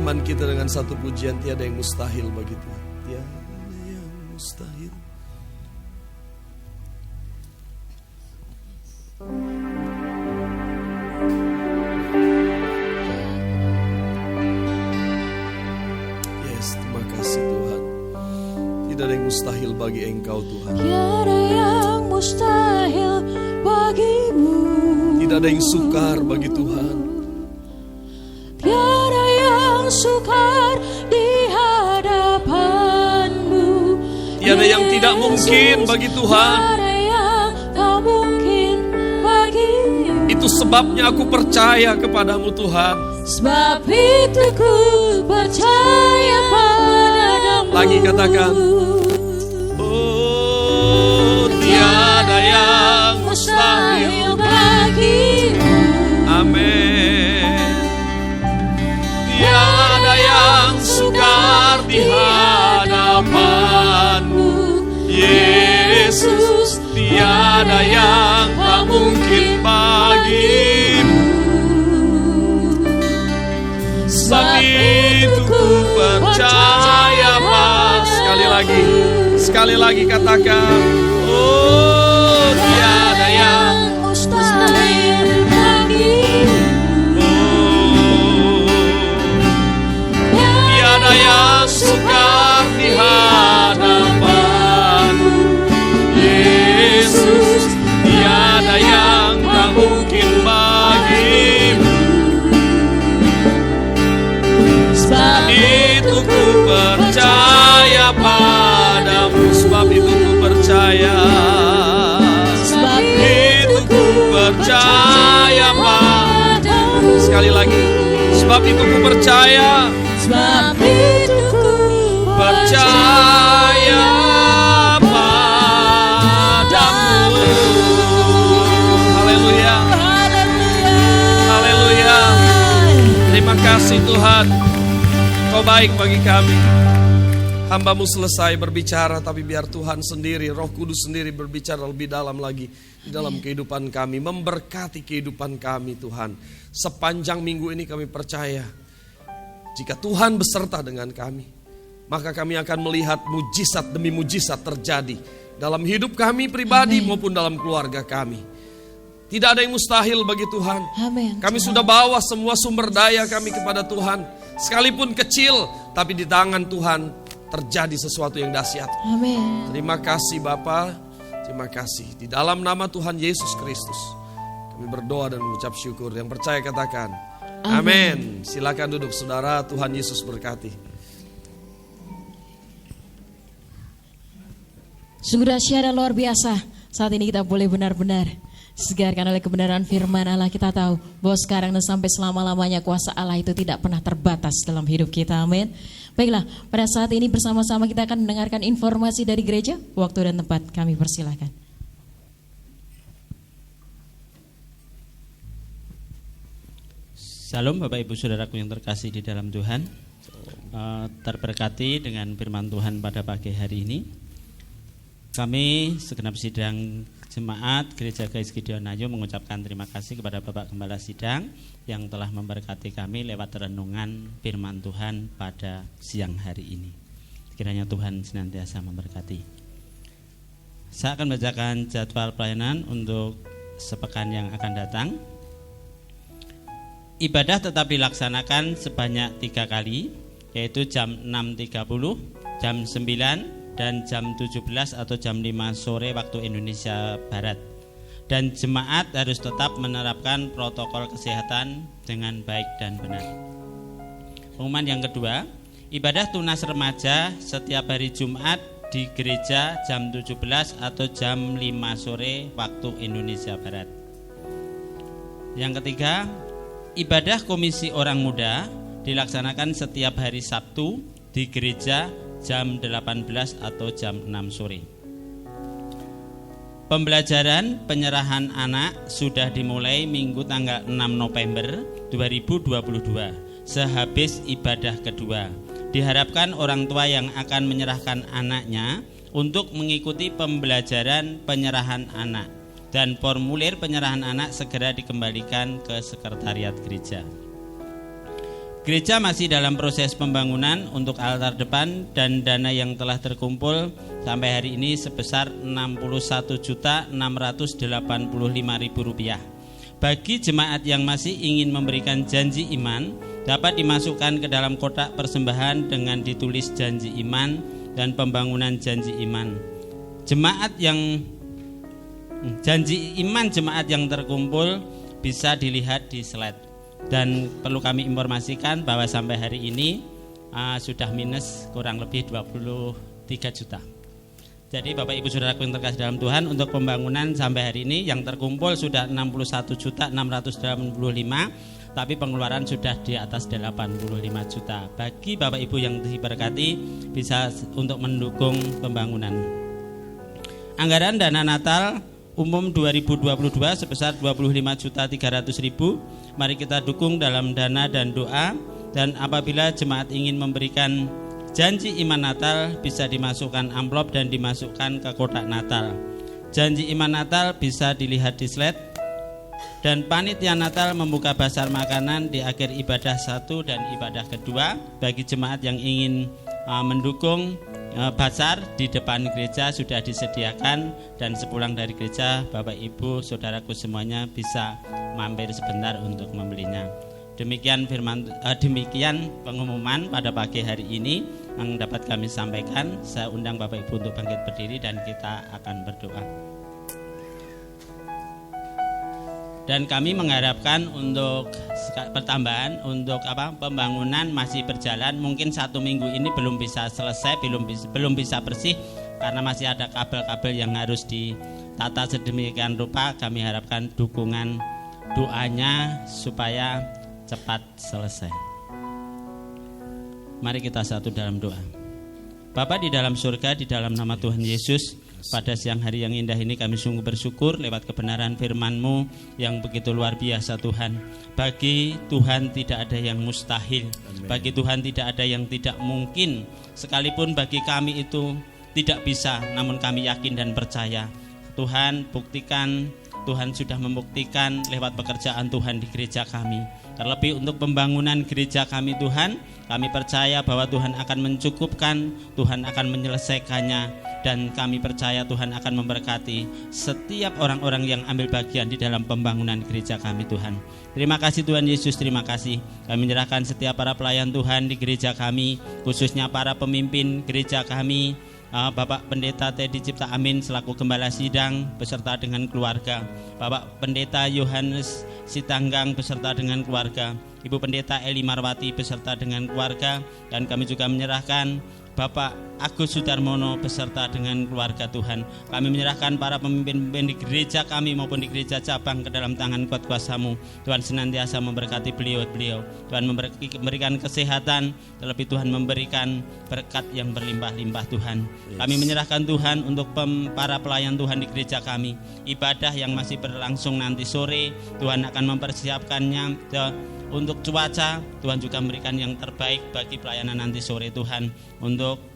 iman kita dengan satu pujian, tiada yang mustahil bagi Tuhan. Tiada yang mustahil. Yes, terima kasih Tuhan. Tidak ada yang mustahil bagi Engkau Tuhan. Tiada yang mustahil bagimu. Tidak ada yang sukar bagi Tuhan. Tiada yang sukar di hadapanmu. Tiada yang tidak mungkin bagi Tuhan. Tiada yang tak mungkin bagimu. Itu sebabnya aku percaya kepadamu Tuhan. Sebab itu ku percaya padamu. Lagi katakan. Oh, tiada yang mustahil bagimu. Amin. Tiada yang sukar di hadapanmu, Yesus. Tiada yang tak mungkin bagimu. Sebab itu ku percaya Mas. Sekali lagi katakan. Oh, tiada yang mustahil bagimu. Tiada yang sukar di hadapanmu, Yesus. Tiada yang tak mungkin bagimu. Sebab itu ku percaya padamu. Sebab itu ku percaya. Sebab itu ku percaya padamu. Sekali lagi. Sebab itu ku percaya. Sebab itu ku percaya padamu. Haleluya. Haleluya. Terima kasih Tuhan. Kau baik bagi kami. Hamba-Mu selesai berbicara, tapi biar Tuhan sendiri, Roh Kudus sendiri berbicara lebih dalam lagi di dalam kehidupan kami, memberkati kehidupan kami Tuhan. Sepanjang minggu ini kami percaya, jika Tuhan beserta dengan kami, maka kami akan melihat mujizat demi mujizat terjadi dalam hidup kami pribadi maupun dalam keluarga kami. Tidak ada yang mustahil bagi Tuhan. Amin. Kami sudah bawa semua sumber daya kami kepada Tuhan. Sekalipun kecil, tapi di tangan Tuhan terjadi sesuatu yang dahsyat. Amin. Terima kasih Bapa. Terima kasih. Di dalam nama Tuhan Yesus Kristus, kami berdoa dan mengucap syukur. Yang percaya katakan amin. Silakan duduk saudara. Tuhan Yesus berkati. Sungguh dahsyat dan luar biasa. Saat ini kita boleh benar-benar disegarkan oleh kebenaran firman Allah. Kita tahu bahwa sekarang dan sampai selama-lamanya kuasa Allah itu tidak pernah terbatas dalam hidup kita. Amin. Baiklah, pada saat ini bersama-sama kita akan mendengarkan informasi dari gereja. Waktu dan tempat kami persilahkan. Salam Bapak Ibu Saudaraku yang terkasih di dalam Tuhan. Terberkati dengan firman Tuhan pada pagi hari ini. Kami segenap sidang Jemaat Gereja Gais Gideon Ayu mengucapkan terima kasih kepada Bapak Gembala Sidang yang telah memberkati kami lewat renungan firman Tuhan pada siang hari ini. Kiranya Tuhan senantiasa memberkati. Saya akan bacakan jadwal pelayanan untuk sepekan yang akan datang. Ibadah tetap dilaksanakan sebanyak 3 kali, yaitu jam 6.30, jam 9, dan jam 17 atau jam 5 sore waktu Indonesia Barat. Dan jemaat harus tetap menerapkan protokol kesehatan dengan baik dan benar. Pengumuman yang kedua, ibadah tunas remaja setiap hari Jumat di gereja jam 17 atau jam 5 sore waktu Indonesia Barat. Yang ketiga, ibadah komisi orang muda dilaksanakan setiap hari Sabtu di gereja jam 18 atau jam 6 sore. Pembelajaran penyerahan anak sudah dimulai Minggu tanggal 6 November 2022 sehabis ibadah kedua. Diharapkan orang tua yang akan menyerahkan anaknya untuk mengikuti pembelajaran penyerahan anak, dan formulir penyerahan anak segera dikembalikan ke sekretariat gereja. Gereja masih dalam proses pembangunan untuk altar depan dan dana yang telah terkumpul sampai hari ini sebesar Rp61.685.000. Bagi jemaat yang masih ingin memberikan janji iman, dapat dimasukkan ke dalam kotak persembahan dengan ditulis janji iman dan pembangunan janji iman. Jemaat yang janji iman jemaat yang terkumpul bisa dilihat di slide. Dan perlu kami informasikan bahwa sampai hari ini sudah minus kurang lebih 23 juta. Jadi Bapak Ibu Saudaraku yang terkasih dalam Tuhan, untuk pembangunan sampai hari ini yang terkumpul sudah 61.685, tapi pengeluaran sudah di atas 85 juta. Bagi Bapak Ibu yang diberkati bisa untuk mendukung pembangunan. Anggaran dana Natal umum 2022 sebesar 25.300.000. Mari kita dukung dalam dana dan doa. Dan apabila jemaat ingin memberikan janji iman Natal, bisa dimasukkan amplop dan dimasukkan ke kotak Natal. Janji iman Natal bisa dilihat di slide. Dan panitia Natal membuka bazar makanan di akhir ibadah 1 dan ibadah kedua. Bagi jemaat yang ingin mendukung, bazar di depan gereja sudah disediakan, dan sepulang dari gereja Bapak Ibu Saudaraku semuanya bisa mampir sebentar untuk membelinya. Demikian demikian pengumuman pada pagi hari ini yang dapat kami sampaikan. Saya undang Bapak Ibu untuk bangkit berdiri dan kita akan berdoa. Dan kami mengharapkan untuk pertambahan untuk pembangunan masih berjalan. Mungkin 1 minggu ini belum bisa selesai, belum bisa bersih karena masih ada kabel-kabel yang harus ditata sedemikian rupa. Kami harapkan dukungan doanya supaya cepat selesai. Mari kita satu dalam doa. Bapa di dalam surga, di dalam nama Tuhan Yesus, pada siang hari yang indah ini kami sungguh bersyukur lewat kebenaran firman-Mu yang begitu luar biasa Tuhan. Bagi Tuhan tidak ada yang mustahil. Bagi Tuhan tidak ada yang tidak mungkin. Sekalipun bagi kami itu tidak bisa, namun kami yakin dan percaya. Tuhan buktikan, Tuhan sudah membuktikan lewat pekerjaan Tuhan di gereja kami. Terlebih untuk pembangunan gereja kami Tuhan, kami percaya bahwa Tuhan akan mencukupkan, Tuhan akan menyelesaikannya, dan kami percaya Tuhan akan memberkati setiap orang-orang yang ambil bagian di dalam pembangunan gereja kami Tuhan. Terima kasih Tuhan Yesus, terima kasih. Kami menyerahkan setiap para pelayan Tuhan di gereja kami, khususnya para pemimpin gereja kami, Bapak Pendeta Teddy Cipta Amin selaku Gembala Sidang beserta dengan keluarga, Bapak Pendeta Yohanes Sitanggang beserta dengan keluarga, Ibu Pendeta Eli Marwati beserta dengan keluarga, dan kami juga menyerahkan Bapak Agus Sudarmono beserta dengan keluarga Tuhan. Kami menyerahkan para pemimpin-pemimpin di gereja kami maupun di gereja cabang ke dalam tangan kuat kuasa-Mu. Tuhan senantiasa memberkati beliau-beliau. Tuhan memberikan kesehatan, terlebih Tuhan memberikan berkat yang berlimpah-limpah Tuhan. Kami menyerahkan Tuhan untuk para pelayan Tuhan di gereja kami. Ibadah yang masih berlangsung nanti sore, Tuhan akan mempersiapkannya untuk cuaca. Tuhan juga memberikan yang terbaik bagi pelayanan nanti sore Tuhan. Untuk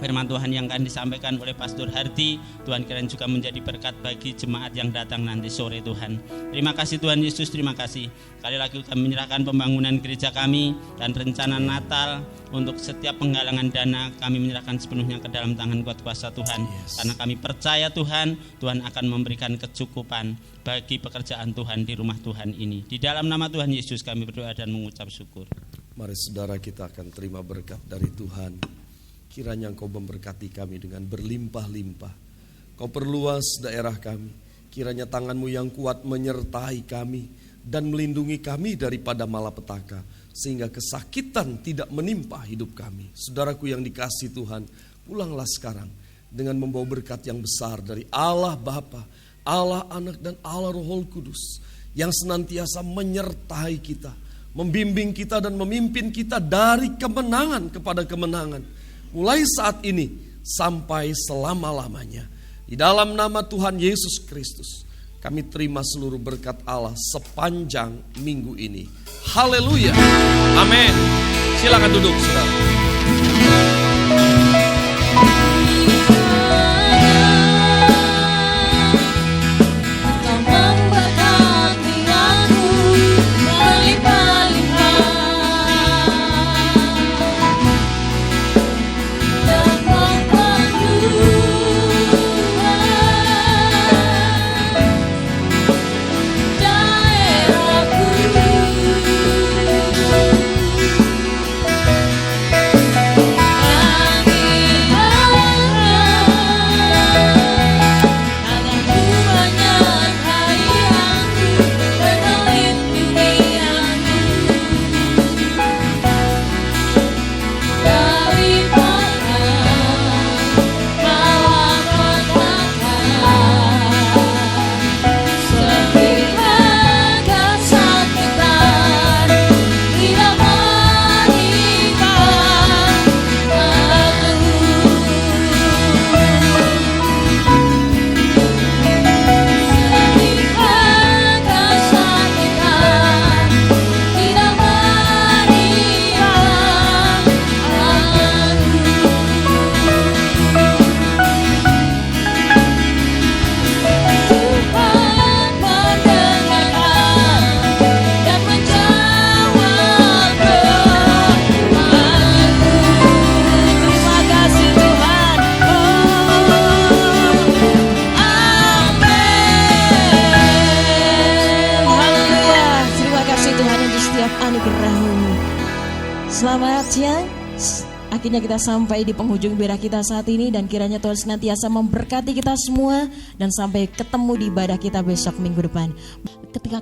firman Tuhan yang akan disampaikan oleh Pastor Hardi, Tuhan kiranya juga menjadi berkat bagi jemaat yang datang nanti sore Tuhan. Terima kasih Tuhan Yesus, terima kasih. Sekali lagi kami menyerahkan pembangunan gereja kami dan rencana Natal untuk setiap penggalangan dana, kami menyerahkan sepenuhnya ke dalam tangan kuat kuasa Tuhan. Karena kami percaya Tuhan akan memberikan kecukupan bagi pekerjaan Tuhan di rumah Tuhan ini. Di dalam nama Tuhan Yesus kami berdoa dan mengucap syukur. Mari saudara, kita akan terima berkat dari Tuhan. Kiranya Engkau memberkati kami dengan berlimpah-limpah. Kau perluas daerah kami. Kiranya tangan-Mu yang kuat menyertai kami dan melindungi kami daripada malapetaka, sehingga kesakitan tidak menimpa hidup kami. Saudaraku yang dikasihi Tuhan, pulanglah sekarang dengan membawa berkat yang besar dari Allah Bapa, Allah Anak, dan Allah Roh Kudus yang senantiasa menyertai kita, membimbing kita dan memimpin kita dari kemenangan kepada kemenangan, mulai saat ini sampai selama-lamanya. Di dalam nama Tuhan Yesus Kristus, kami terima seluruh berkat Allah sepanjang minggu ini. Haleluya. Amin. Silakan duduk, saudara. Kau memberkati aku berlimpah-limpah. Selamat siang. Akhirnya kita sampai di penghujung ibadah kita saat ini, dan kiranya Tuhan senantiasa memberkati kita semua dan sampai ketemu di ibadah kita besok minggu depan. Ketika